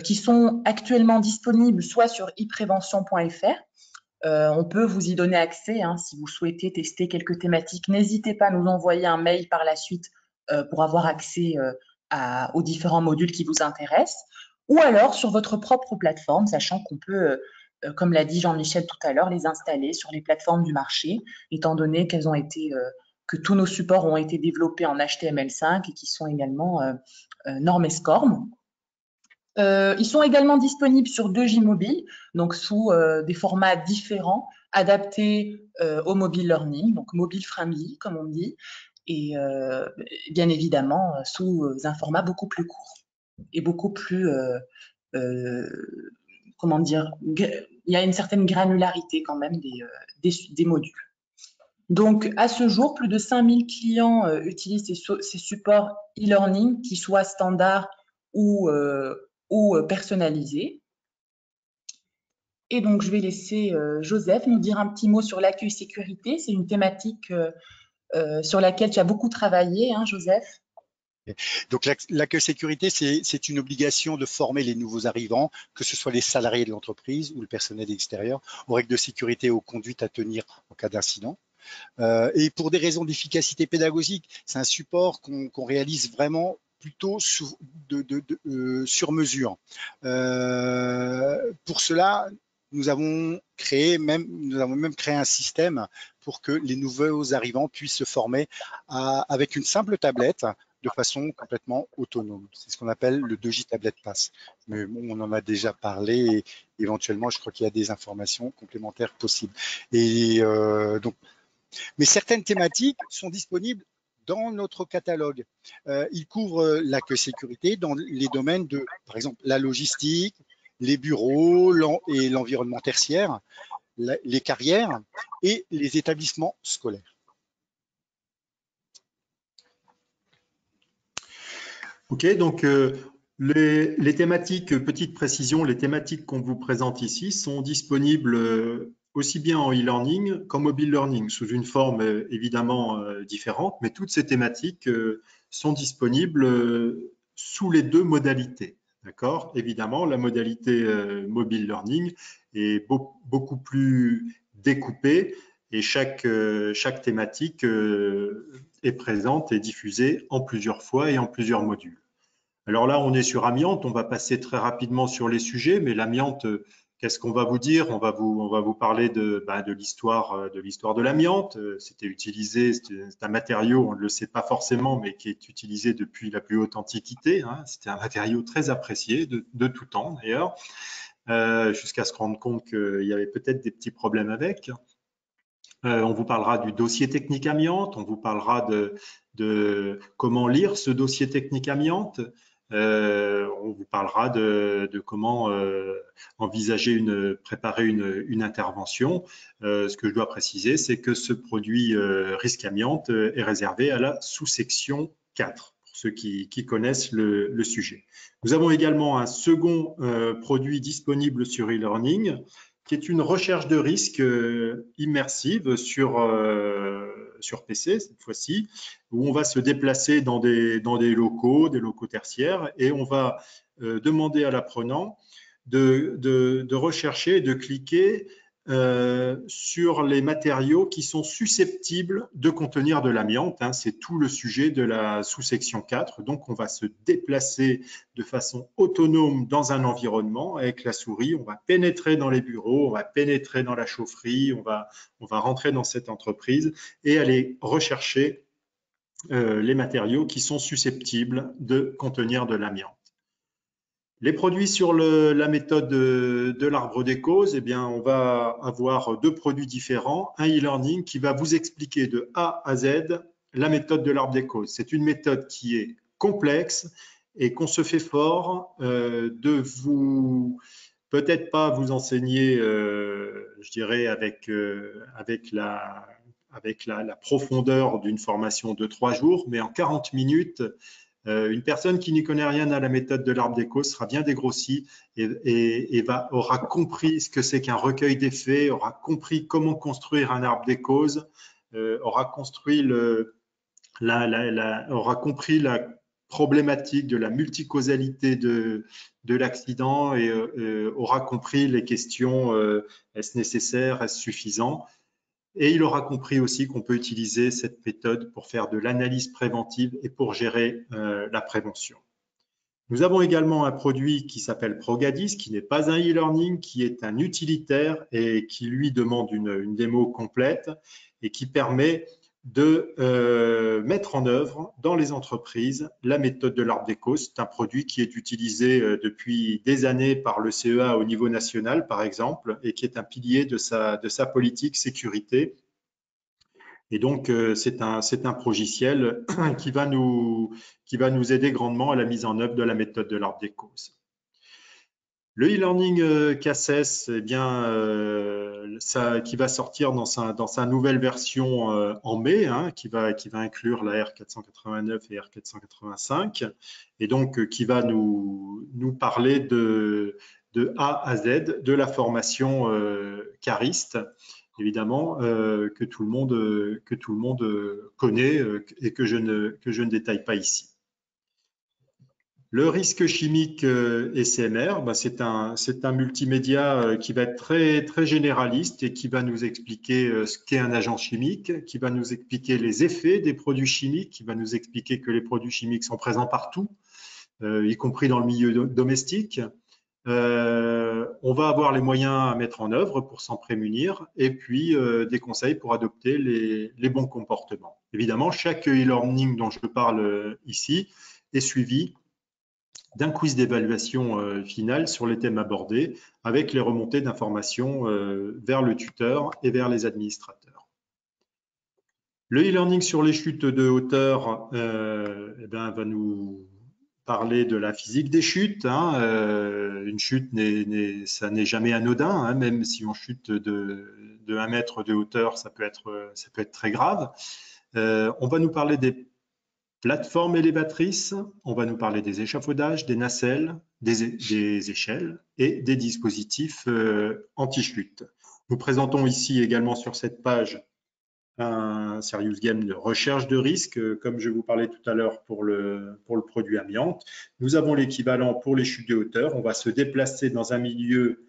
qui sont actuellement disponibles soit sur e-prévention.fr. On peut vous y donner accès hein, si vous souhaitez tester quelques thématiques. N'hésitez pas à nous envoyer un mail par la suite pour avoir accès aux différents modules qui vous intéressent. Ou alors sur votre propre plateforme, sachant qu'on peut, comme l'a dit Jean-Michel tout à l'heure, les installer sur les plateformes du marché, étant donné qu'elles ont été, que tous nos supports ont été développés en HTML5 et qui sont également normes SCORM. Ils sont également disponibles sur 2J mobile, donc sous des formats différents, adaptés au mobile learning, donc mobile friendly comme on dit, et bien évidemment sous un format beaucoup plus court et beaucoup plus, comment dire, il y a une certaine granularité quand même des modules. Donc, à ce jour, plus de 5000 clients utilisent ces supports e-learning, qui soient standards ou personnalisés. Et donc, je vais laisser Joseph nous dire un petit mot sur l'accueil sécurité. C'est une thématique sur laquelle tu as beaucoup travaillé, hein, Joseph. Donc l'accueil sécurité, c'est une obligation de former les nouveaux arrivants, que ce soit les salariés de l'entreprise ou le personnel extérieur, aux règles de sécurité et aux conduites à tenir en cas d'incident. Et pour des raisons d'efficacité pédagogique, c'est un support qu'on réalise vraiment plutôt sur mesure. Pour cela, nous avons même créé un système pour que les nouveaux arrivants puissent se former avec une simple tablette de façon complètement autonome. C'est ce qu'on appelle le 2J Tablet Pass. Mais bon, on en a déjà parlé et éventuellement, je crois qu'il y a des informations complémentaires possibles. Et donc, mais certaines thématiques sont disponibles dans notre catalogue. Il couvre l'accueil sécurité dans les domaines de, par exemple, la logistique, les bureaux et l'environnement tertiaire, les carrières et les établissements scolaires. Ok, donc les thématiques, petite précision, les thématiques qu'on vous présente ici sont disponibles aussi bien en e-learning qu'en mobile learning, sous une forme évidemment différente, mais toutes ces thématiques sont disponibles sous les deux modalités. D'accord? Évidemment, la modalité mobile learning est beaucoup plus découpée et chaque thématique est présente et diffusée en plusieurs fois et en plusieurs modules. Alors là, on est sur amiante, on va passer très rapidement sur les sujets, mais l'amiante, qu'est-ce qu'on va vous dire? On va vous parler de l'histoire de l'amiante. C'était utilisé, c'est un matériau, on ne le sait pas forcément, mais qui est utilisé depuis la plus haute antiquité. Hein. C'était un matériau très apprécié de tout temps d'ailleurs, jusqu'à se rendre compte qu'il y avait peut-être des petits problèmes avec. On vous parlera du dossier technique amiante, on vous parlera de comment lire ce dossier technique amiante. On vous parlera de comment préparer une intervention. Ce que je dois préciser, c'est que ce produit risque amiante est réservé à la sous-section 4, pour ceux qui connaissent le sujet. Nous avons également un second produit disponible sur e-learning, qui est une recherche de risque immersive sur PC cette fois-ci, où on va se déplacer dans des locaux tertiaires, et on va demander à l'apprenant de rechercher, de cliquer sur les matériaux qui sont susceptibles de contenir de l'amiante. Hein. C'est tout le sujet de la sous-section 4. Donc, on va se déplacer de façon autonome dans un environnement avec la souris. On va pénétrer dans les bureaux, on va pénétrer dans la chaufferie, on va rentrer dans cette entreprise et aller rechercher les matériaux qui sont susceptibles de contenir de l'amiante. Les produits sur la méthode de l'arbre des causes, eh bien, on va avoir deux produits différents. Un e-learning qui va vous expliquer de A à Z la méthode de l'arbre des causes. C'est une méthode qui est complexe et qu'on se fait fort de vous, peut-être pas vous enseigner, je dirais, avec la profondeur d'une formation de 3 jours, mais en 40 minutes, une personne qui n'y connaît rien à la méthode de l'arbre des causes sera bien dégrossie et aura compris ce que c'est qu'un recueil des faits, aura compris comment construire un arbre des causes, aura compris la problématique de la multicausalité de l'accident et aura compris les questions est-ce nécessaire, est-ce suffisant? Et il aura compris aussi qu'on peut utiliser cette méthode pour faire de l'analyse préventive et pour gérer la prévention. Nous avons également un produit qui s'appelle Progadis, qui n'est pas un e-learning, qui est un utilitaire et qui lui demande une démo complète et qui permet de mettre en œuvre dans les entreprises la méthode de l'arbre des causes. C'est un produit qui est utilisé depuis des années par le CEA au niveau national, par exemple, et qui est un pilier de sa politique sécurité. Et donc, c'est un progiciel qui va nous aider grandement à la mise en œuvre de la méthode de l'arbre des causes. Le e-learning CACES, eh bien, qui va sortir dans sa nouvelle version en mai, hein, qui va inclure la R489 et R485, et donc qui va nous parler de A à Z de la formation cariste, évidemment, que tout le monde connaît et que je ne détaille pas ici. Le risque chimique SMR, c'est un multimédia qui va être très, très généraliste et qui va nous expliquer ce qu'est un agent chimique, qui va nous expliquer les effets des produits chimiques, qui va nous expliquer que les produits chimiques sont présents partout, y compris dans le milieu domestique. On va avoir les moyens à mettre en œuvre pour s'en prémunir et puis des conseils pour adopter les bons comportements. Évidemment, chaque e-learning dont je parle ici est suivi d'un quiz d'évaluation finale sur les thèmes abordés avec les remontées d'informations vers le tuteur et vers les administrateurs. Le e-learning sur les chutes de hauteur va nous parler de la physique des chutes. Hein. Une chute, ça n'est jamais anodin, hein, même si on chute de 1 mètre de hauteur, ça peut être très grave. On va nous parler des plateformes élévatrices, on va nous parler des échafaudages, des nacelles, des échelles et des dispositifs anti-chute. Nous présentons ici également sur cette page un serious game de recherche de risque, comme je vous parlais tout à l'heure pour le produit amiante. Nous avons l'équivalent pour les chutes de hauteur. On va se déplacer dans un milieu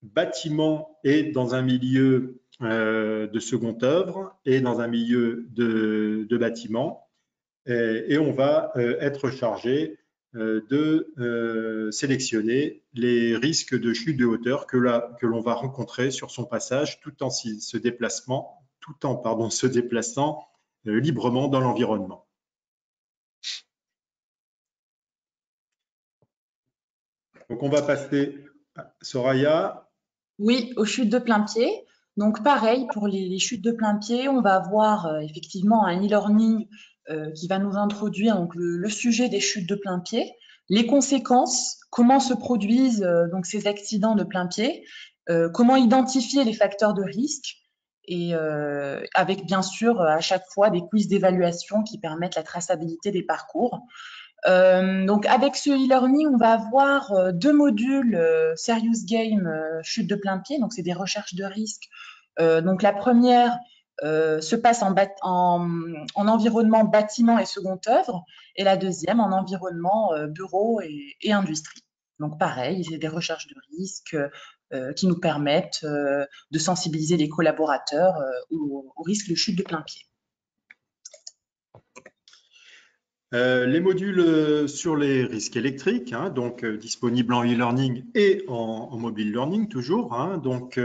bâtiment et dans un milieu de seconde œuvre et dans un milieu de bâtiment. Et on va être chargé de sélectionner les risques de chute de hauteur que l'on va rencontrer sur son passage tout en se déplaçant librement dans l'environnement. Donc on va passer à Soraya. Oui, aux chutes de plein pied. Donc pareil, pour les chutes de plein pied, on va avoir effectivement un e-learning qui va nous introduire donc, le sujet des chutes de plein pied, les conséquences, comment se produisent donc ces accidents de plein pied, comment identifier les facteurs de risque, et avec bien sûr à chaque fois des quiz d'évaluation qui permettent la traçabilité des parcours. Donc avec ce e-learning, on va avoir 2 modules Serious Game chute de plein pied, donc c'est des recherches de risque. Donc la première se passe en environnement bâtiment et seconde œuvre, et la deuxième en environnement bureau et industrie. Donc pareil, c'est des recherches de risques qui nous permettent de sensibiliser les collaborateurs au risque de chute de plein pied. Les modules sur les risques électriques, hein, donc disponibles en e-learning et en mobile learning toujours. Hein, donc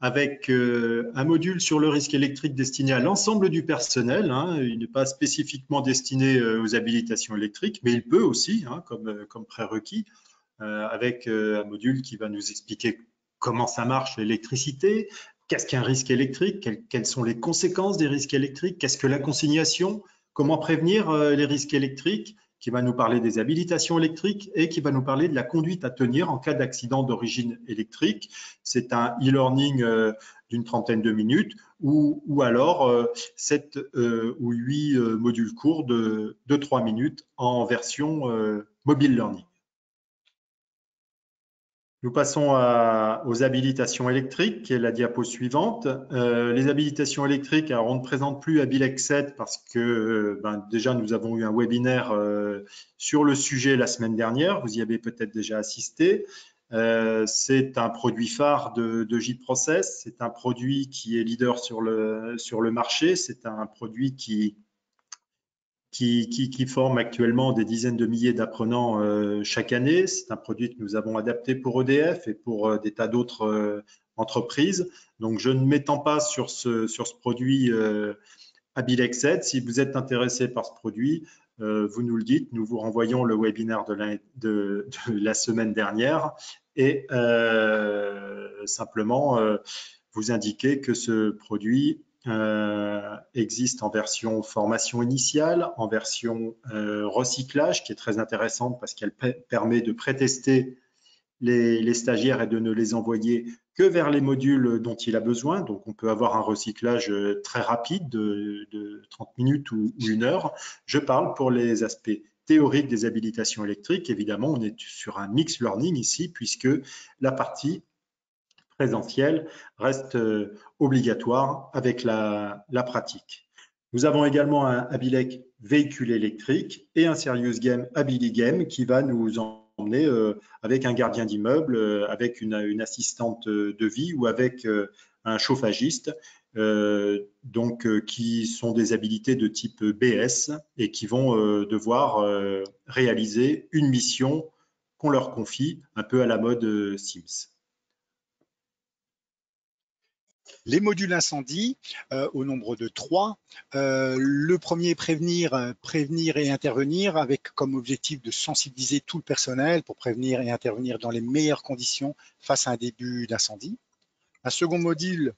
avec un module sur le risque électrique destiné à l'ensemble du personnel. Hein, il n'est pas spécifiquement destiné aux habilitations électriques, mais il peut aussi, hein, comme prérequis, avec un module qui va nous expliquer comment ça marche l'électricité, qu'est-ce qu'un risque électrique, quelles sont les conséquences des risques électriques, qu'est-ce que la consignation, comment prévenir les risques électriques, qui va nous parler des habilitations électriques et qui va nous parler de la conduite à tenir en cas d'accident d'origine électrique. C'est un e-learning d'une trentaine de minutes ou alors 7 ou 8 modules courts de 3 minutes en version mobile learning. Nous passons aux habilitations électriques, qui est la diapo suivante. Les habilitations électriques, alors on ne présente plus Habilec 7 parce que déjà nous avons eu un webinaire sur le sujet la semaine dernière, vous y avez peut-être déjà assisté. C'est un produit phare de J-Process, c'est un produit qui est leader sur le marché, c'est un produit qui forme actuellement des dizaines de milliers d'apprenants chaque année. C'est un produit que nous avons adapté pour EDF et pour des tas d'autres entreprises. Donc, je ne m'étends pas sur ce produit Habilec 7. Si vous êtes intéressé par ce produit, vous nous le dites. Nous vous renvoyons le webinaire de la semaine dernière et simplement vous indiquer que ce produit existe en version formation initiale, en version recyclage, qui est très intéressante parce qu'elle permet de pré-tester les stagiaires et de ne les envoyer que vers les modules dont il a besoin. Donc, on peut avoir un recyclage très rapide de 30 minutes ou 1 heure. Je parle pour les aspects théoriques des habilitations électriques. Évidemment, on est sur un mix learning ici, puisque la partie présentiel reste obligatoire avec la pratique. Nous avons également un Habilec véhicule électrique et un Serious Game Habiligame qui va nous emmener avec un gardien d'immeuble, avec une assistante de vie ou avec un chauffagiste, qui sont des habilités de type BS et qui vont devoir réaliser une mission qu'on leur confie, un peu à la mode Sims. Les modules incendie, au nombre de 3. Le premier, prévenir et intervenir, avec comme objectif de sensibiliser tout le personnel pour prévenir et intervenir dans les meilleures conditions face à un début d'incendie. Un second module,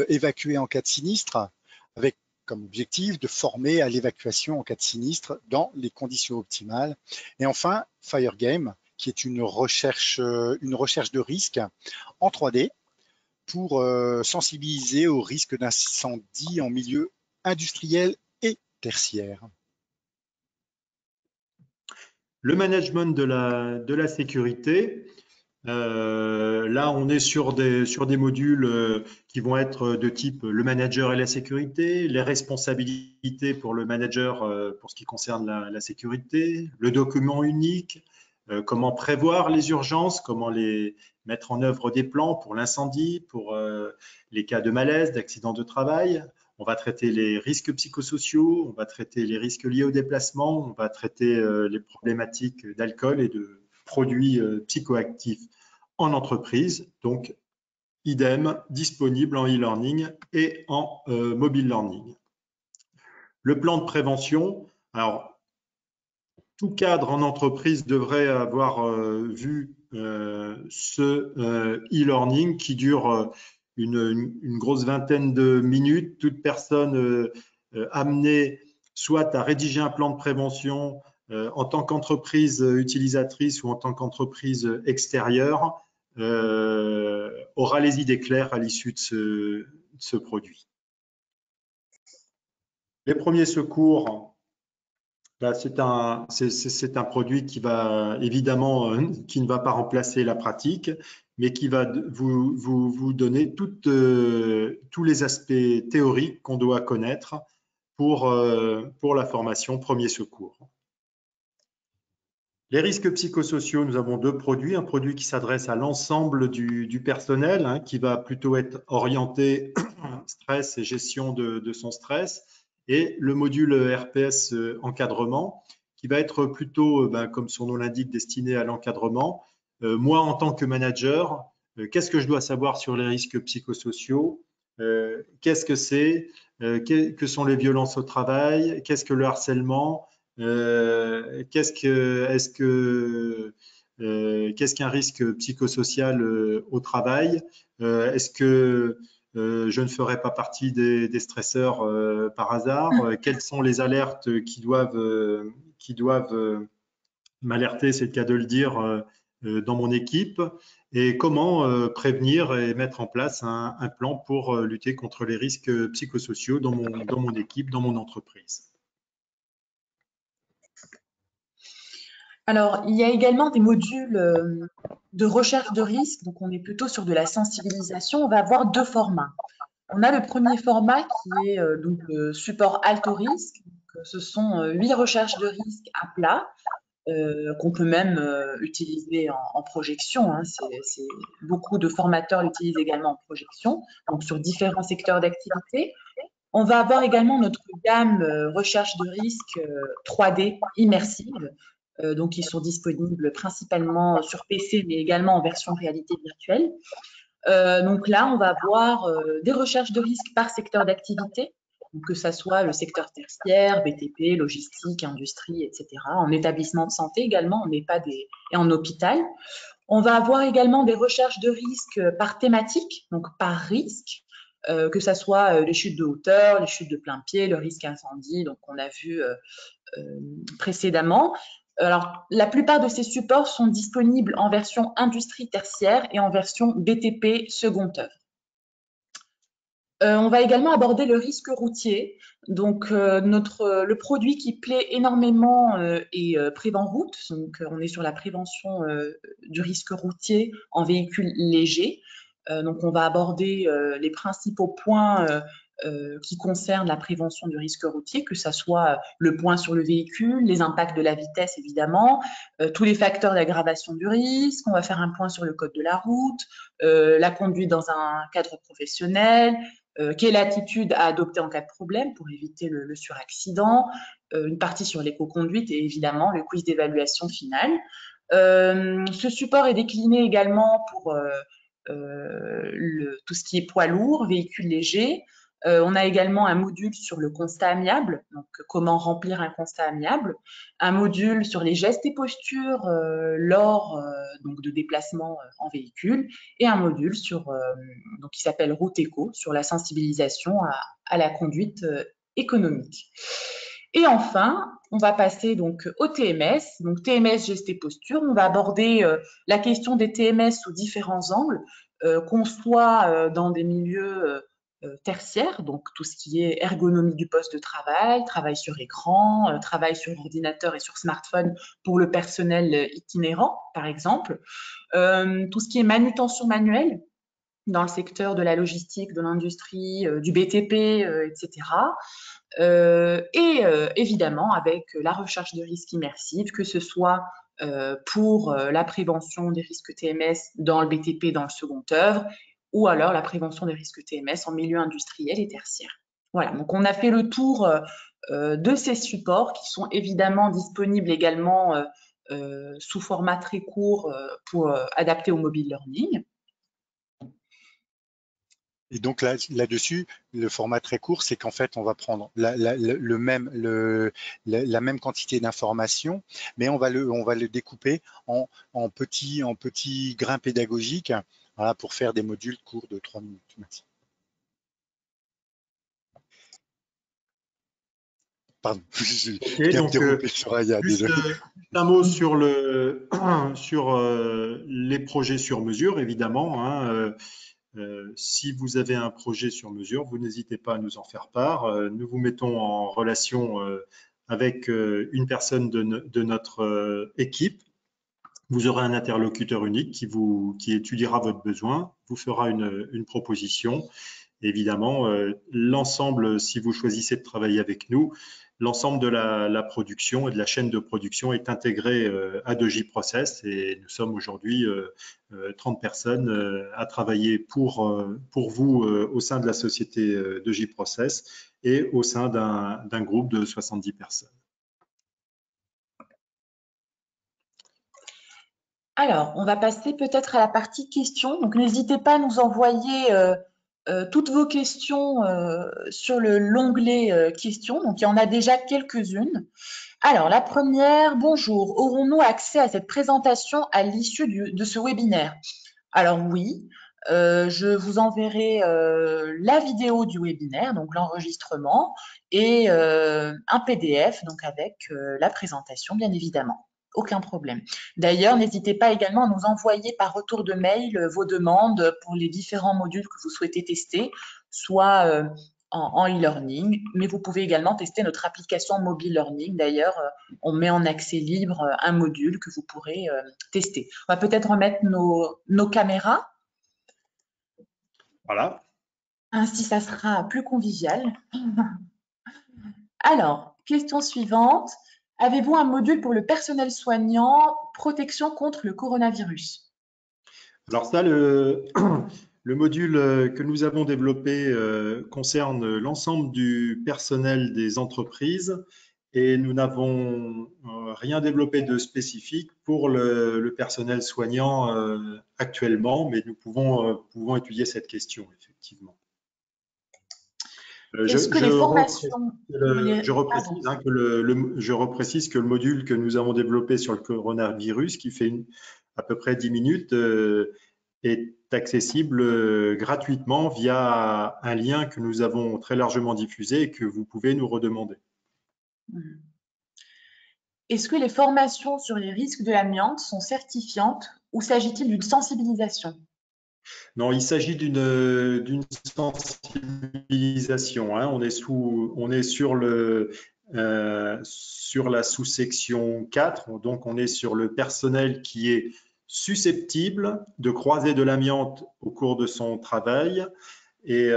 évacuer en cas de sinistre, avec comme objectif de former à l'évacuation en cas de sinistre dans les conditions optimales. Et enfin, Fire Game, qui est une recherche de risque en 3D, pour sensibiliser au risque d'incendie en milieu industriel et tertiaire. Le management de la sécurité, là on est sur des modules qui vont être de type le manager et la sécurité, les responsabilités pour le manager pour ce qui concerne la sécurité, le document unique, comment prévoir les urgences, comment les mettre en œuvre des plans pour l'incendie, pour les cas de malaise, d'accident de travail. On va traiter les risques psychosociaux, on va traiter les risques liés au déplacement, on va traiter les problématiques d'alcool et de produits psychoactifs en entreprise. Donc, idem, disponible en e-learning et en mobile learning. Le plan de prévention, alors, tout cadre en entreprise devrait avoir vu ce e-learning qui dure une grosse vingtaine de minutes. Toute personne amenée soit à rédiger un plan de prévention en tant qu'entreprise utilisatrice ou en tant qu'entreprise extérieure aura les idées claires à l'issue de ce produit. Les premiers secours. C'est un produit qui va évidemment qui ne va pas remplacer la pratique, mais qui va vous donner tous les aspects théoriques qu'on doit connaître pour la formation premier secours. Les risques psychosociaux, nous avons deux produits. Un produit qui s'adresse à l'ensemble du personnel, hein, qui va plutôt être orienté stress et gestion de son stress. Et le module RPS encadrement, qui va être plutôt, comme son nom l'indique, destiné à l'encadrement. Moi, en tant que manager, qu'est-ce que je dois savoir sur les risques psychosociaux? Qu'est-ce que c'est? Que sont les violences au travail? Qu'est-ce que le harcèlement? Qu'est-ce qu'un risque psychosocial au travail? Est-ce que je ne ferai pas partie des stresseurs par hasard? Quelles sont les alertes qui doivent m'alerter, c'est le cas de le dire, dans mon équipe? Et comment prévenir et mettre en place un plan pour lutter contre les risques psychosociaux dans mon équipe, dans mon entreprise? Alors, il y a également des modules de recherche de risque, donc on est plutôt sur de la sensibilisation. On va avoir deux formats. On a le premier format qui est donc le support alto risque. Donc, ce sont 8 recherches de risque à plat qu'on peut même utiliser en projection. Hein. Beaucoup de formateurs l'utilisent également en projection, donc sur différents secteurs d'activité. On va avoir également notre gamme recherche de risque 3D immersive, donc qui sont disponibles principalement sur PC, mais également en version réalité virtuelle. Donc là, on va avoir des recherches de risque par secteur d'activité, que ce soit le secteur tertiaire, BTP, logistique, industrie, etc. En établissement de santé également, en EHPAD et en hôpital. On va avoir également des recherches de risque par thématique, donc par risque, que ce soit les chutes de hauteur, les chutes de plein pied, le risque incendie, donc on a vu précédemment. Alors, la plupart de ces supports sont disponibles en version industrie tertiaire et en version BTP seconde œuvre. On va également aborder le risque routier. Donc, le produit qui plaît énormément est Prévenroute. Donc, on est sur la prévention du risque routier en véhicule léger. Donc, on va aborder les principaux points qui concernent la prévention du risque routier, que ce soit le point sur le véhicule, les impacts de la vitesse évidemment, tous les facteurs d'aggravation du risque. On va faire un point sur le code de la route, la conduite dans un cadre professionnel, quelle attitude à adopter en cas de problème pour éviter le suraccident, une partie sur l'éco-conduite et évidemment le quiz d'évaluation finale. Ce support est décliné également pour tout ce qui est poids lourd, véhicules légers. On a également un module sur le constat amiable, donc comment remplir un constat amiable, un module sur les gestes et postures lors donc de déplacements en véhicule, et un module donc qui s'appelle Route Éco sur la sensibilisation à la conduite économique. Et enfin, on va passer donc au TMS, donc TMS gestes et postures. On va aborder la question des TMS sous différents angles, qu'on soit dans des milieux tertiaire, donc tout ce qui est ergonomie du poste de travail, travail sur écran, travail sur ordinateur et sur smartphone pour le personnel itinérant, par exemple. Tout ce qui est manutention manuelle dans le secteur de la logistique, de l'industrie, du BTP, etc. Évidemment, avec la recherche de risques immersives, que ce soit pour la prévention des risques TMS dans le BTP, dans le second œuvre, ou alors la prévention des risques TMS en milieu industriel et tertiaire. Voilà, donc on a fait le tour de ces supports qui sont évidemment disponibles également sous format très court pour adapter au mobile learning. Et donc là-dessus, le format très court, c'est qu'en fait, on va prendre la même quantité d'informations, mais on va le découper en petits grains pédagogiques, voilà, pour faire des modules courts de 3 minutes. Merci. Pardon, Okay, donc, juste un mot sur les projets sur mesure, évidemment. Hein, si vous avez un projet sur mesure, vous n'hésitez pas à nous en faire part. Nous vous mettons en relation avec une personne de notre équipe. Vous aurez un interlocuteur unique qui étudiera votre besoin, vous fera une proposition. Évidemment, l'ensemble, si vous choisissez de travailler avec nous, l'ensemble de la production et de la chaîne de production est intégré à 2J Process et nous sommes aujourd'hui 30 personnes à travailler pour vous au sein de la société 2J Process et au sein d'un groupe de 70 personnes. Alors, on va passer peut-être à la partie questions. Donc, n'hésitez pas à nous envoyer toutes vos questions sur l'onglet questions. Donc, il y en a déjà quelques-unes. Alors, la première, bonjour, aurons-nous accès à cette présentation à l'issue de ce webinaire? Alors oui, je vous enverrai la vidéo du webinaire, donc l'enregistrement, et un PDF, donc avec la présentation, bien évidemment. Aucun problème. D'ailleurs, n'hésitez pas également à nous envoyer par retour de mail vos demandes pour les différents modules que vous souhaitez tester, soit en e-learning, mais vous pouvez également tester notre application mobile learning. D'ailleurs, on met en accès libre un module que vous pourrez tester. On va peut-être remettre nos caméras. Voilà. Ainsi, ça sera plus convivial. Alors, question suivante. Avez-vous un module pour le personnel soignant, protection contre le coronavirus? Alors ça, le module que nous avons développé concerne l'ensemble du personnel des entreprises et nous n'avons rien développé de spécifique pour le personnel soignant actuellement, mais nous pouvons étudier cette question, effectivement. Je reprécise que le module que nous avons développé sur le coronavirus, qui fait à peu près 10 minutes, est accessible gratuitement via un lien que nous avons très largement diffusé et que vous pouvez nous redemander. Est-ce que les formations sur les risques de l'amiante sont certifiantes ou s'agit-il d'une sensibilisation? Non, il s'agit d'une sensibilisation. Hein. On est sur la sous-section 4, donc on est sur le personnel qui est susceptible de croiser de l'amiante au cours de son travail et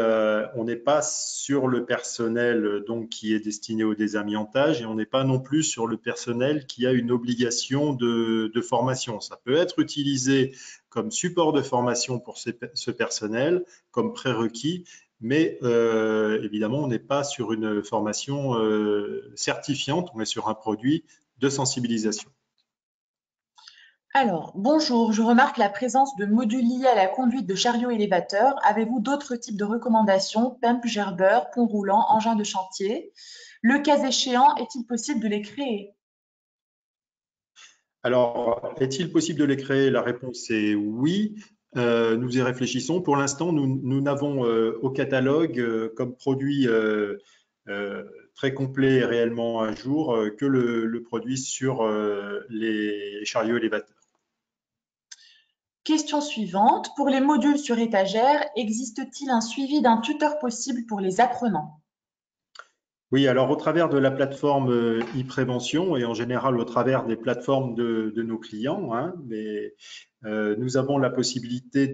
on n'est pas sur le personnel donc, qui est destiné au désamiantage et on n'est pas non plus sur le personnel qui a une obligation de formation. Ça peut être utilisé comme support de formation pour ce personnel, comme prérequis, mais évidemment, on n'est pas sur une formation certifiante, on est sur un produit de sensibilisation. Alors, bonjour, je remarque la présence de modules liés à la conduite de chariots élévateurs. Avez-vous d'autres types de recommandations, PEMP, Gerber, pont roulant, engin de chantier? Le cas échéant, est-il possible de les créer? Alors, est-il possible de les créer? La réponse est oui. Nous y réfléchissons. Pour l'instant, nous n'avons au catalogue comme produit très complet et réellement à jour que le produit sur les chariots élévateurs. Question suivante. Pour les modules sur étagère, existe-t-il un suivi d'un tuteur possible pour les apprenants? Oui, alors au travers de la plateforme e-prévention et en général au travers des plateformes de nos clients, hein, nous avons la possibilité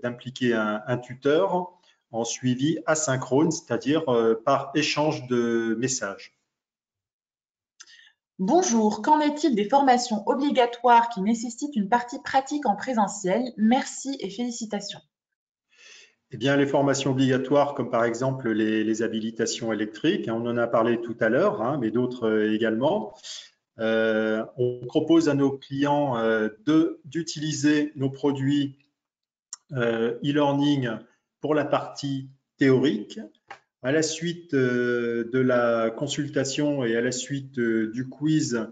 d'impliquer un tuteur en suivi asynchrone, c'est-à-dire par échange de messages. Bonjour, qu'en est-il des formations obligatoires qui nécessitent une partie pratique en présentiel? Merci et félicitations. Eh bien, les formations obligatoires, comme par exemple les habilitations électriques, hein, on en a parlé tout à l'heure, hein, mais d'autres également. On propose à nos clients d'utiliser nos produits e-learning pour la partie théorique. À la suite de la consultation et à la suite du quiz,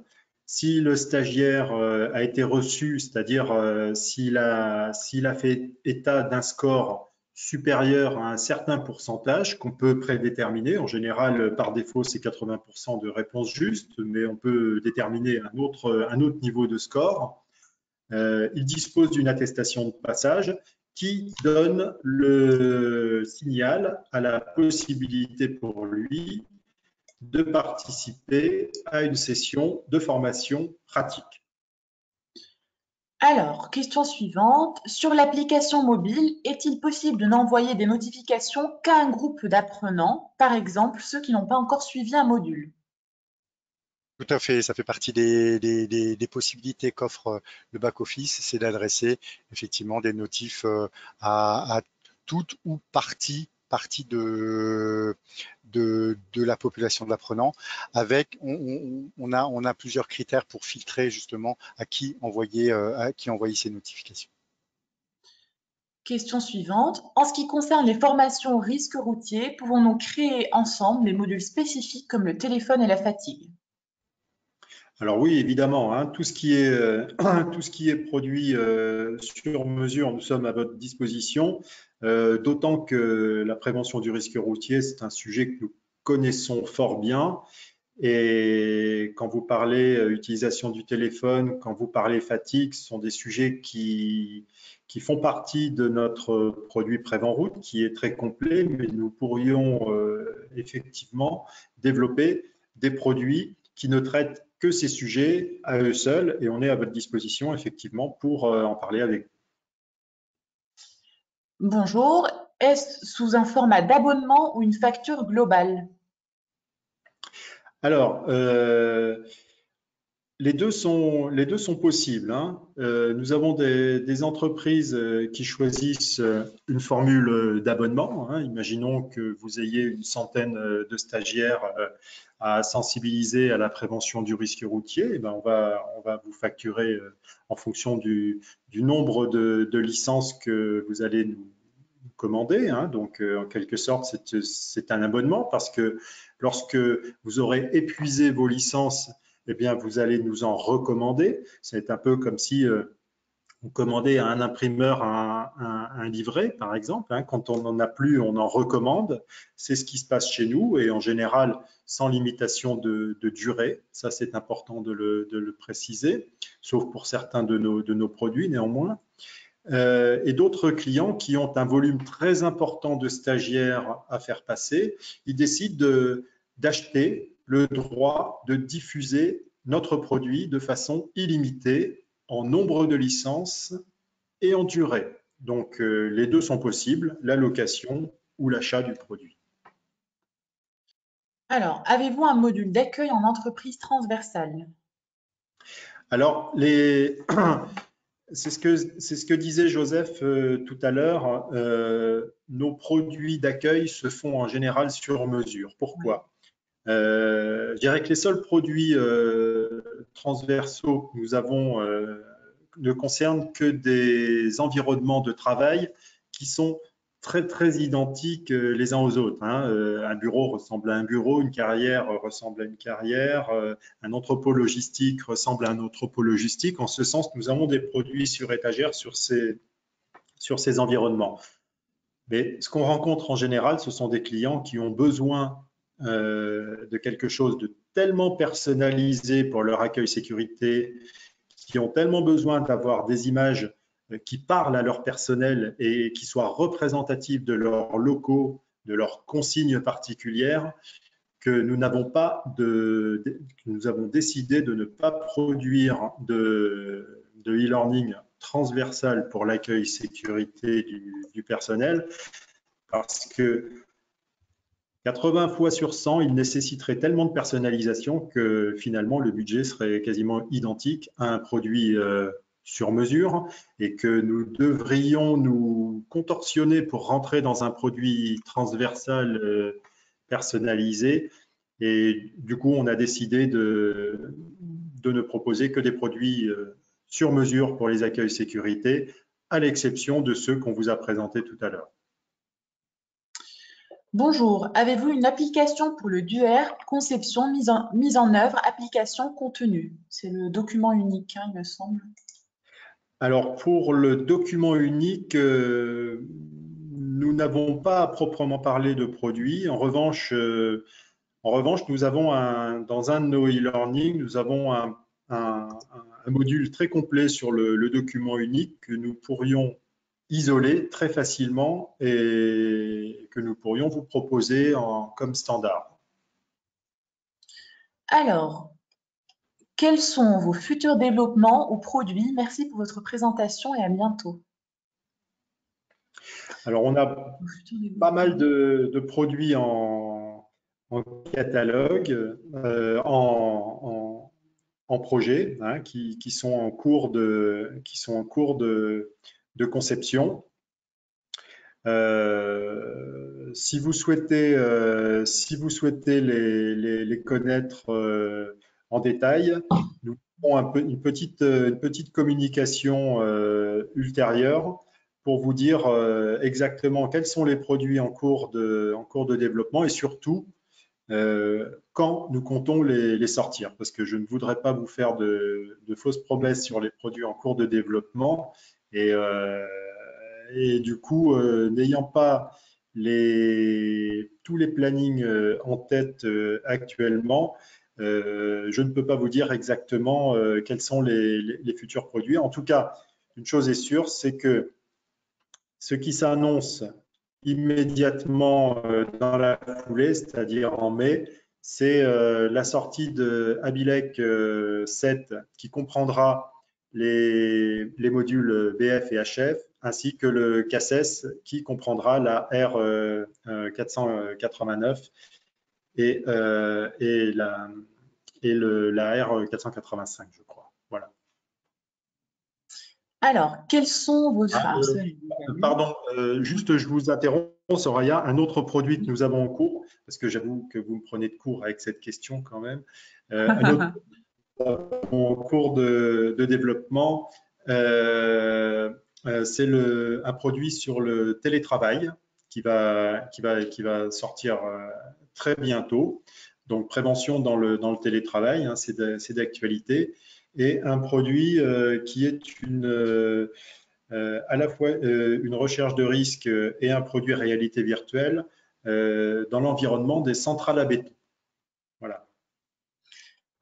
si le stagiaire a été reçu, c'est-à-dire s'il a fait état d'un score supérieur à un certain pourcentage qu'on peut prédéterminer, en général par défaut c'est 80% de réponse juste, mais on peut déterminer un autre niveau de score. Il dispose d'une attestation de passage qui donne le signal à la possibilité pour lui de participer à une session de formation pratique. Alors, question suivante. Sur l'application mobile, est-il possible de n'envoyer des notifications qu'à un groupe d'apprenants, par exemple ceux qui n'ont pas encore suivi un module? Tout à fait, ça fait partie des possibilités qu'offre le back-office, c'est d'adresser effectivement des notifs à toute ou partie de la population de l'apprenant. Avec, on a plusieurs critères pour filtrer justement à qui envoyer ces notifications. Question suivante. En ce qui concerne les formations aux risques routiers, pouvons-nous créer ensemble des modules spécifiques comme le téléphone et la fatigue? Alors oui, évidemment, hein, tout ce qui est, tout ce qui est produit sur mesure, nous sommes à votre disposition, d'autant que la prévention du risque routier, c'est un sujet que nous connaissons fort bien. Et quand vous parlez utilisation du téléphone, quand vous parlez fatigue, ce sont des sujets qui font partie de notre produit Prévent Route, qui est très complet, mais nous pourrions effectivement développer des produits qui ne traitent que ces sujets à eux seuls, et on est à votre disposition effectivement pour en parler avec vous. Bonjour. Est-ce sous un format d'abonnement ou une facture globale? Alors, les deux sont possibles, hein. Nous avons des entreprises qui choisissent une formule d'abonnement, hein. Imaginons que vous ayez une centaine de stagiaires à sensibiliser à la prévention du risque routier. Eh ben, on va vous facturer en fonction du nombre de licences que vous allez nous commander, hein. Donc, en quelque sorte, c'est un abonnement parce que lorsque vous aurez épuisé vos licences, eh bien, vous allez nous en recommander. C'est un peu comme si on commandait à un imprimeur un livret, par exemple, hein. Quand on n'en a plus, on en recommande. C'est ce qui se passe chez nous et en général, sans limitation de durée. Ça, c'est important de le préciser, sauf pour certains de nos produits, néanmoins. Et d'autres clients qui ont un volume très important de stagiaires à faire passer, ils décident d'acheter le droit de diffuser notre produit de façon illimitée en nombre de licences et en durée. Donc, les deux sont possibles, la location ou l'achat du produit. Alors, avez-vous un module d'accueil en entreprise transversale? Alors, c'est ce que disait Joseph tout à l'heure. Nos produits d'accueil se font en général sur mesure. Pourquoi? Je dirais que les seuls produits transversaux que nous avons ne concernent que des environnements de travail qui sont très identiques les uns aux autres, hein. Un bureau ressemble à un bureau, une carrière ressemble à une carrière, un entrepôt logistique ressemble à un entrepôt logistique. En ce sens, nous avons des produits sur étagère sur ces environnements. Mais ce qu'on rencontre en général, ce sont des clients qui ont besoin de quelque chose de tellement personnalisé pour leur accueil sécurité, qui ont tellement besoin d'avoir des images qui parlent à leur personnel et qui soient représentatives de leurs locaux, de leurs consignes particulières, que nous avons décidé de ne pas produire de e-learning transversal pour l'accueil sécurité du personnel, parce que 80 fois sur 100, il nécessiterait tellement de personnalisation que finalement le budget serait quasiment identique à un produit sur mesure et que nous devrions nous contorsionner pour rentrer dans un produit transversal personnalisé. Et du coup, on a décidé de ne proposer que des produits sur mesure pour les accueils sécurité, à l'exception de ceux qu'on vous a présentés tout à l'heure. Bonjour, avez-vous une application pour le DUER, conception, mise en œuvre, application, contenu? C'est le document unique, hein, il me semble. Alors, pour le document unique, nous n'avons pas à proprement parler de produit. En revanche, nous avons dans un de nos e-learning, nous avons un module très complet sur le document unique que nous pourrions isoler très facilement et que nous pourrions vous proposer comme standard. Alors, quels sont vos futurs développements ou produits? Merci pour votre présentation et à bientôt. Alors, on a pas mal de produits en catalogue, en projet, hein, qui sont en cours de conception. Si vous souhaitez les connaître en détail, nous ferons une petite communication ultérieure pour vous dire exactement quels sont les produits en cours de développement et surtout quand nous comptons les sortir. Parce que je ne voudrais pas vous faire de fausses promesses sur les produits en cours de développement et du coup, n'ayant pas tous les plannings en tête actuellement, je ne peux pas vous dire exactement quels sont les futurs produits. En tout cas, une chose est sûre, c'est que ce qui s'annonce immédiatement dans la foulée, c'est-à-dire en mai, c'est la sortie de Abilec 7 qui comprendra les modules BF et HF, ainsi que le CACES qui comprendra la R489 et la R485, je crois. Voilà. Alors, quels sont vos... Pardon, juste je vous interromps, Soraya, un autre produit que nous avons en cours, parce que j'avoue que vous me prenez de court avec cette question quand même, un autre en cours de développement, c'est un produit sur le télétravail qui va sortir très bientôt. Donc, prévention dans le télétravail, hein, c'est d'actualité. Et un produit qui est à la fois une recherche de risque et un produit réalité virtuelle dans l'environnement des centrales à béton. Voilà.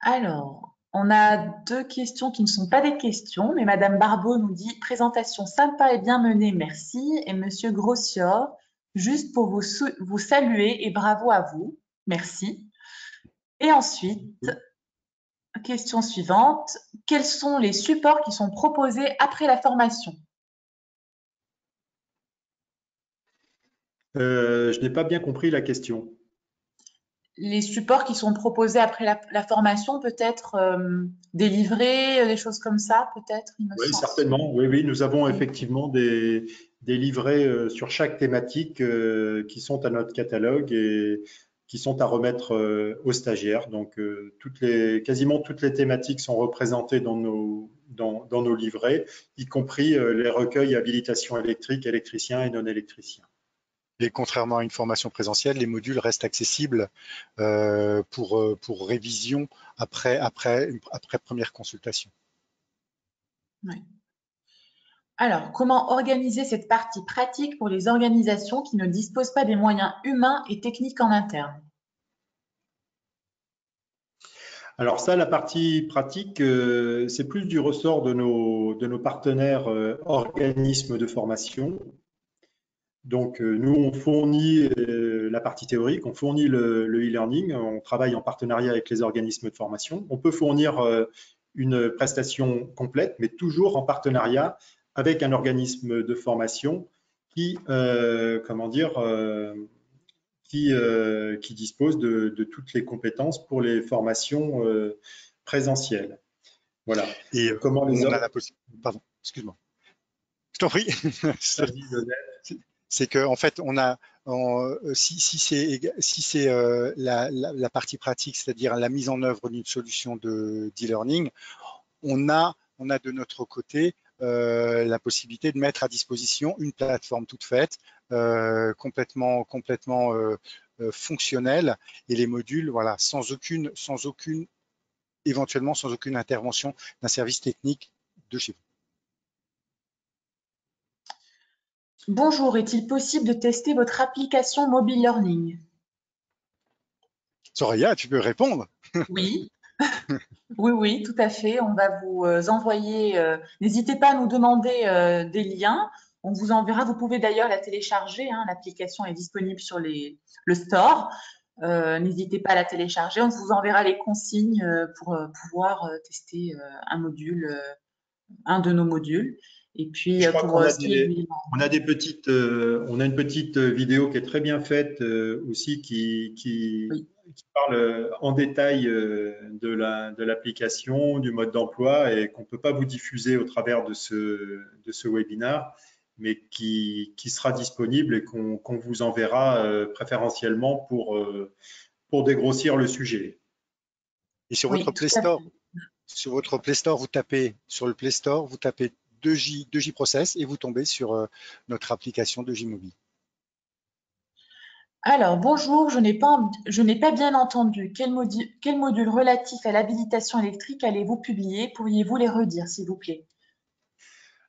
Alors, on a deux questions qui ne sont pas des questions, mais Madame Barbeau nous dit « Présentation sympa et bien menée, merci ». Et Monsieur Grossior, juste pour vous saluer et bravo à vous, merci. Et ensuite, question suivante, quels sont les supports qui sont proposés après la formation? Je n'ai pas bien compris la question. Les supports qui sont proposés après la formation, peut-être des livrets, des choses comme ça, peut-être, il me Oui, semble. certainement. Oui, nous avons effectivement des livrets sur chaque thématique qui sont à notre catalogue et qui sont à remettre aux stagiaires. Donc, quasiment toutes les thématiques sont représentées dans nos livrets, y compris les recueils habilitation électrique, électricien et non électricien. Et contrairement à une formation présentielle, les modules restent accessibles pour révision après première consultation. Oui. Alors, comment organiser cette partie pratique pour les organisations qui ne disposent pas des moyens humains et techniques en interne? Alors ça, la partie pratique, c'est plus du ressort de nos partenaires organismes de formation. Donc, nous, on fournit la partie théorique, on fournit le e-learning, on travaille en partenariat avec les organismes de formation. On peut fournir une prestation complète, mais toujours en partenariat avec un organisme de formation qui dispose de toutes les compétences pour les formations présentielles. Voilà. Et comment on a la possibilité. Pardon, excuse-moi. Je t'en prie. C'est qu'en fait, on a, si c'est la partie pratique, c'est-à-dire la mise en œuvre d'une solution d'e-learning, on a de notre côté la possibilité de mettre à disposition une plateforme toute faite, complètement fonctionnelle, et les modules, voilà, éventuellement sans aucune intervention d'un service technique de chez vous. Bonjour, est-il possible de tester votre application mobile learning? Soraya, tu peux répondre? Oui. Oui, tout à fait. On va vous envoyer, n'hésitez pas à nous demander des liens. On vous enverra, vous pouvez d'ailleurs la télécharger, hein, l'application est disponible sur le store. N'hésitez pas à la télécharger. On vous enverra les consignes pour pouvoir tester un module, un de nos modules. Et puis Je crois pour qu'on a ce qui est du on a une petite vidéo qui est très bien faite aussi oui. qui parle en détail de l'application, du mode d'emploi et qu'on ne peut pas vous diffuser au travers de ce webinaire, mais qui sera disponible et qu'on vous enverra préférentiellement pour dégrossir le sujet. Et sur Oui, votre tout Play à fait. Store, vous tapez sur le Play Store, vous tapez 2J Process et vous tombez sur notre application 2J Mobile. Alors, bonjour, je n'ai pas bien entendu. Quel module relatif à l'habilitation électrique allez-vous publier? Pourriez-vous les redire, s'il vous plaît?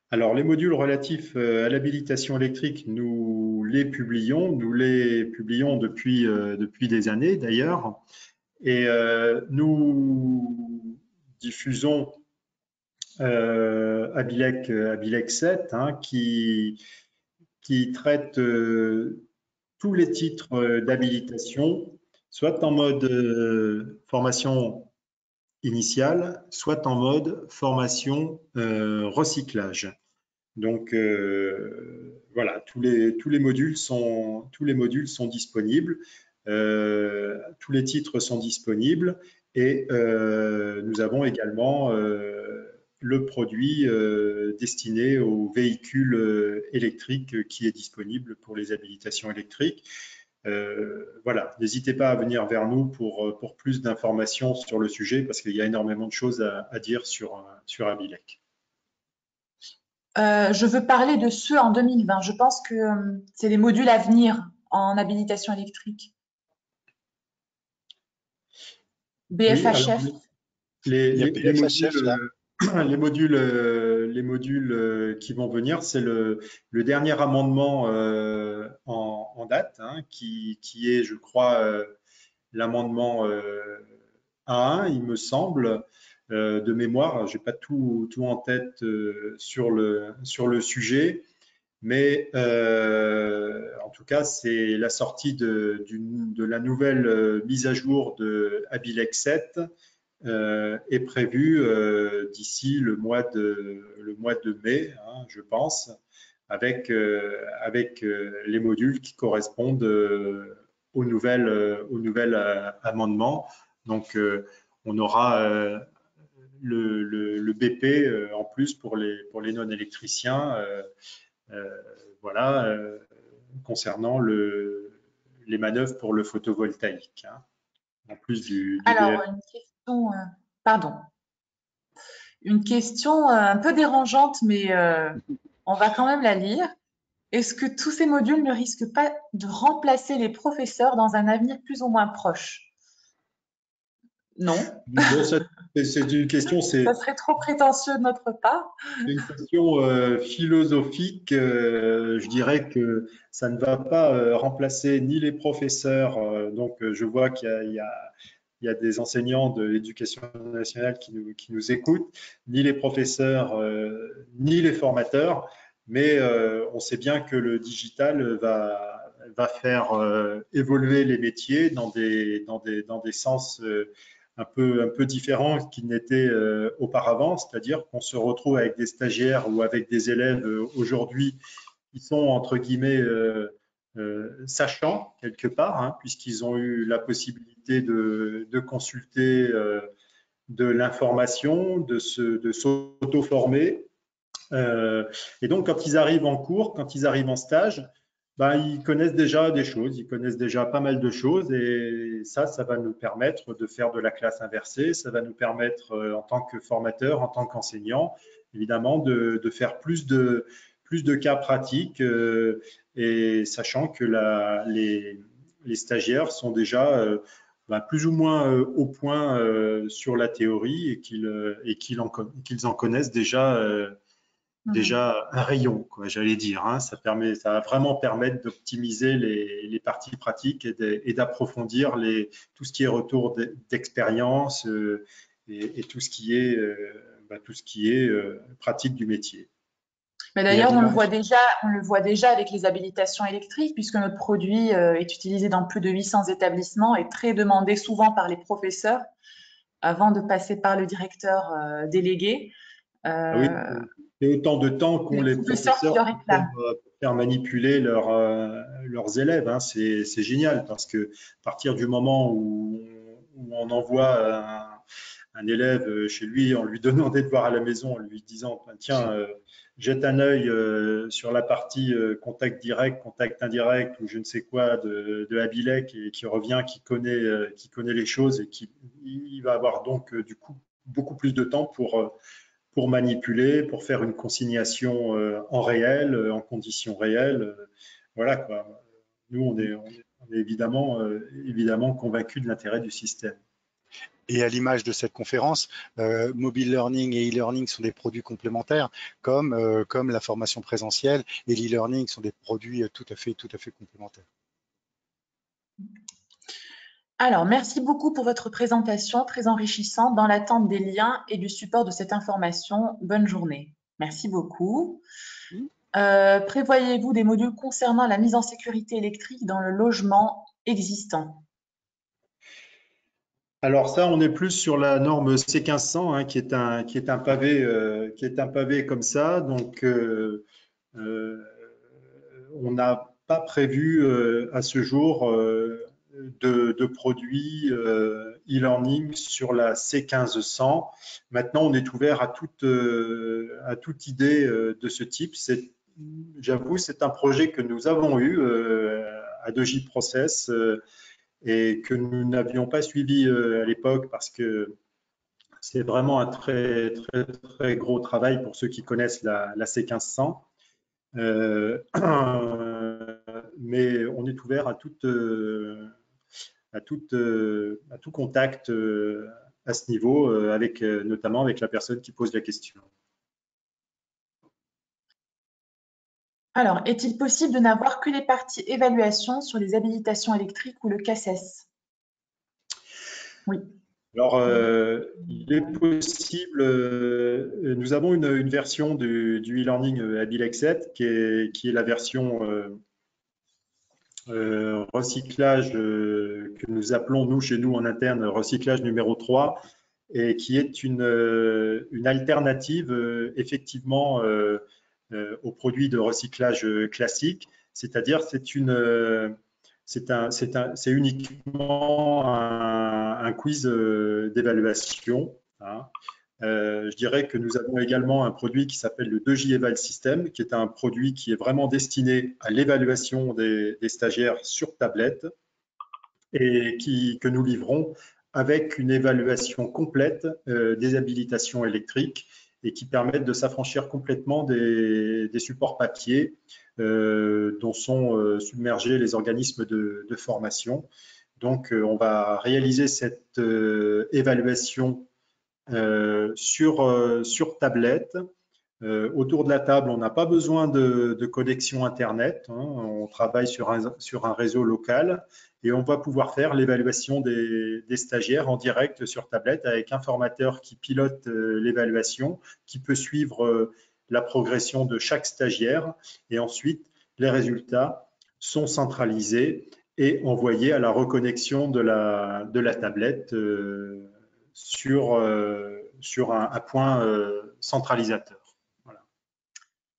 Alors, les modules relatifs à l'habilitation électrique, nous les publions depuis des années d'ailleurs, et nous diffusons Abilec 7 hein, qui traite tous les titres d'habilitation, soit en mode formation initiale, soit en mode formation recyclage. Donc voilà, tous les modules sont disponibles, tous les titres sont disponibles et nous avons également le produit destiné aux véhicules électriques qui est disponible pour les habilitations électriques. Voilà, n'hésitez pas à venir vers nous pour plus d'informations sur le sujet parce qu'il y a énormément de choses à dire sur Abilec. Je veux parler de ceux en 2020. Je pense que c'est les modules à venir en habilitation électrique. Oui, alors BFHF. Il y a les BFHF là. les modules qui vont venir, c'est le dernier amendement en date, hein, qui est, je crois, l'amendement A1, il me semble, de mémoire. Je n'ai pas tout en tête sur le sujet, mais en tout cas, c'est la sortie de la nouvelle mise à jour de Abilec 7 est prévue d'ici le mois de mai, hein, je pense, avec les modules qui correspondent aux nouvelles amendements. Donc, on aura le BP en plus pour les non-électriciens. Voilà, concernant les manœuvres pour le photovoltaïque, hein, en plus du Alors, BF. une question, pardon, une question un peu dérangeante, mais on va quand même la lire. Est-ce que tous ces modules ne risquent pas de remplacer les professeurs dans un avenir plus ou moins proche? Non, Bon, c'est une question, ça serait trop prétentieux de notre part. une question philosophique. Je dirais que ça ne va pas remplacer ni les professeurs. Donc, je vois il y a des enseignants de l'éducation nationale qui nous écoutent, ni les professeurs, ni les formateurs. Mais on sait bien que le digital va faire évoluer les métiers dans des sens un peu différents qu'ils n'étaient auparavant, c'est-à-dire qu'on se retrouve avec des stagiaires ou avec des élèves aujourd'hui qui sont entre guillemets sachants quelque part, hein, puisqu'ils ont eu la possibilité de consulter de l'information, de s'auto-former. Et donc, quand ils arrivent en cours, quand ils arrivent en stage, ben, ils connaissent déjà des choses, ils connaissent déjà pas mal de choses et ça va nous permettre de faire de la classe inversée, ça va nous permettre en tant que formateur, en tant qu'enseignant, évidemment, de faire plus de cas pratiques et sachant que les stagiaires sont déjà ben, plus ou moins au point sur la théorie et qu'ils en connaissent déjà un rayon, quoi, j'allais dire. Hein. Ça va vraiment permettre d'optimiser les parties pratiques et d'approfondir tout ce qui est retour d'expérience et tout ce qui est pratique du métier. Mais Et à d'ailleurs, l'image, on le voit déjà avec les habilitations électriques, puisque notre produit est utilisé dans plus de 800 établissements et très demandé souvent par les professeurs avant de passer par le directeur délégué. ah oui, Euh, c'est autant de temps qu'ont les les professeurs qui professeurs le pour réclament. faire manipuler leurs élèves, hein. C'est génial parce que à partir du moment où on envoie un élève chez lui en lui donnant des devoirs à la maison, en lui disant, ben, tiens, jette un œil sur la partie contact direct, contact indirect ou je ne sais quoi de Abilec et qui revient, qui connaît les choses et qui il va avoir donc du coup beaucoup plus de temps pour manipuler, pour faire une consignation en réel, en conditions réelles. Voilà quoi. Nous, on est évidemment, évidemment convaincus de l'intérêt du système. Et à l'image de cette conférence, mobile learning et e-learning sont des produits complémentaires, comme la formation présentielle et l'e-learning sont des produits tout à fait complémentaires. Alors, merci beaucoup pour votre présentation très enrichissante dans l'attente des liens et du support de cette information. Bonne journée. Merci beaucoup. Prévoyez-vous des modules concernant la mise en sécurité électrique dans le logement existant? Alors ça, on est plus sur la norme C1500, hein, qui est un pavé, comme ça. Donc, on n'a pas prévu à ce jour de produits e-learning sur la C1500. Maintenant, on est ouvert à toute idée de ce type. J'avoue, c'est un projet que nous avons eu à 2J Process et que nous n'avions pas suivi à l'époque parce que c'est vraiment un très, très, très gros travail pour ceux qui connaissent la C1500. Mais on est ouvert à tout contact à ce niveau, notamment avec la personne qui pose la question. Alors, est-il possible de n'avoir que les parties évaluation sur les habilitations électriques ou le CACES? Oui. Alors, il est possible, nous avons une version du e-learning Abilec 7 qui est la version recyclage que nous appelons, nous, chez nous en interne, recyclage numéro 3 et qui est une alternative effectivement aux produits de recyclage classique, c'est-à-dire c'est uniquement un quiz d'évaluation, hein. Je dirais que nous avons également un produit qui s'appelle le 2J Eval System, qui est un produit qui est vraiment destiné à l'évaluation des stagiaires sur tablette et que nous livrons avec une évaluation complète des habilitations électriques et qui permettent de s'affranchir complètement des supports papier dont sont submergés les organismes de formation. Donc, on va réaliser cette évaluation sur tablette. Autour de la table, on n'a pas besoin de connexion Internet, hein. On travaille sur un réseau local et on va pouvoir faire l'évaluation des stagiaires en direct sur tablette avec un formateur qui pilote l'évaluation, qui peut suivre la progression de chaque stagiaire et ensuite les résultats sont centralisés et envoyés à la reconnexion de la tablette sur un point centralisateur.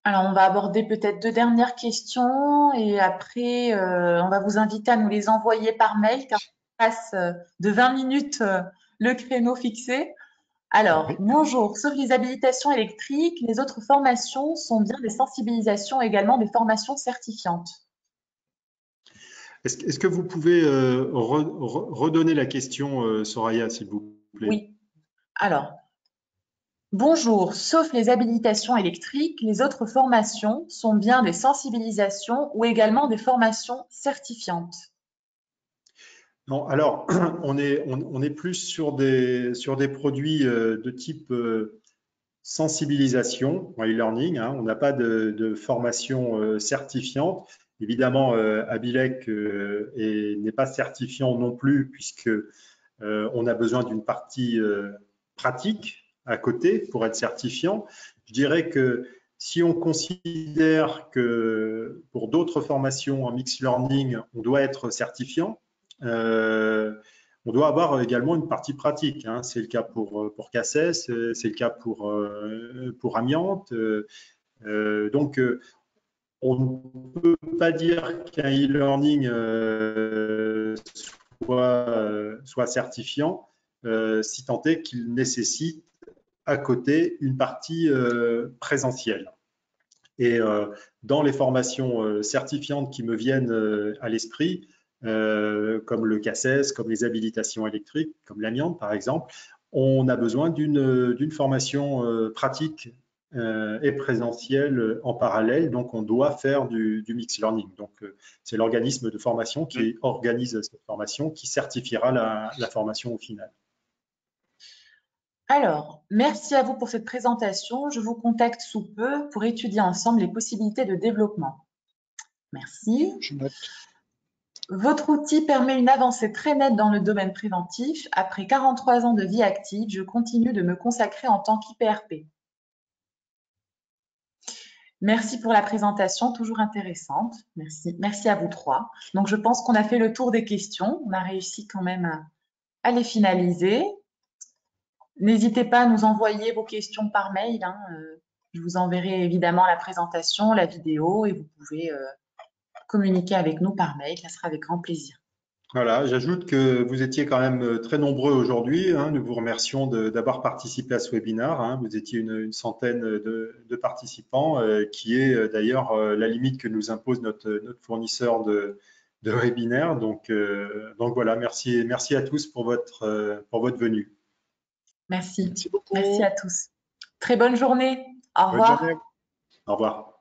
Alors, on va aborder peut-être deux dernières questions et après, on va vous inviter à nous les envoyer par mail car on passe de 20 minutes le créneau fixé. Alors, Oui. bonjour. Sauf les habilitations électriques, les autres formations sont bien des sensibilisations, également des formations certifiantes. Est-ce que vous pouvez redonner la question, Soraya, s'il vous plaît? Oui. Alors, bonjour. Sauf les habilitations électriques, les autres formations sont bien des sensibilisations ou également des formations certifiantes. Non, alors, on est plus sur des produits de type sensibilisation, e-learning, hein. On n'a pas de formation certifiante. Évidemment, Abilec n'est pas certifiant non plus, puisque on a besoin d'une partie pratique à côté pour être certifiant. Je dirais que Si on considère que pour d'autres formations en mixed learning, on doit être certifiant, on doit avoir également une partie pratique. Hein. C'est le cas pour CACES, c'est le cas pour Amiante. Donc, on ne peut pas dire qu'un e-learning soit certifiant, si tant est qu'il nécessite à côté une partie présentielle. Et dans les formations certifiantes qui me viennent à l'esprit, comme le CACES, comme les habilitations électriques, comme l'amiante par exemple, on a besoin d'une formation pratique et présentielle en parallèle, donc on doit faire du mixed learning. Donc c'est l'organisme de formation qui organise cette formation qui certifiera la formation au final. Alors, merci à vous pour cette présentation. Je vous contacte sous peu pour étudier ensemble les possibilités de développement. Merci. Je note. Votre outil permet une avancée très nette dans le domaine préventif. Après 43 ans de vie active, je continue de me consacrer en tant qu'IPRP. Merci pour la présentation, toujours intéressante. Merci. Merci à vous trois. Donc, je pense qu'on a fait le tour des questions. On a réussi quand même à les finaliser. N'hésitez pas à nous envoyer vos questions par mail. Hein. Je vous enverrai évidemment la présentation, la vidéo et vous pouvez communiquer avec nous par mail. Ça sera avec grand plaisir. Voilà, j'ajoute que vous étiez quand même très nombreux aujourd'hui. Hein. Nous vous remercions d'avoir participé à ce webinaire. Hein. Vous étiez une centaine de participants, qui est d'ailleurs la limite que nous impose notre fournisseur de webinaire. Donc voilà, merci à tous pour votre venue. Merci. Merci beaucoup. Merci à tous. Très bonne journée. Au revoir. Bonne journée. Au revoir.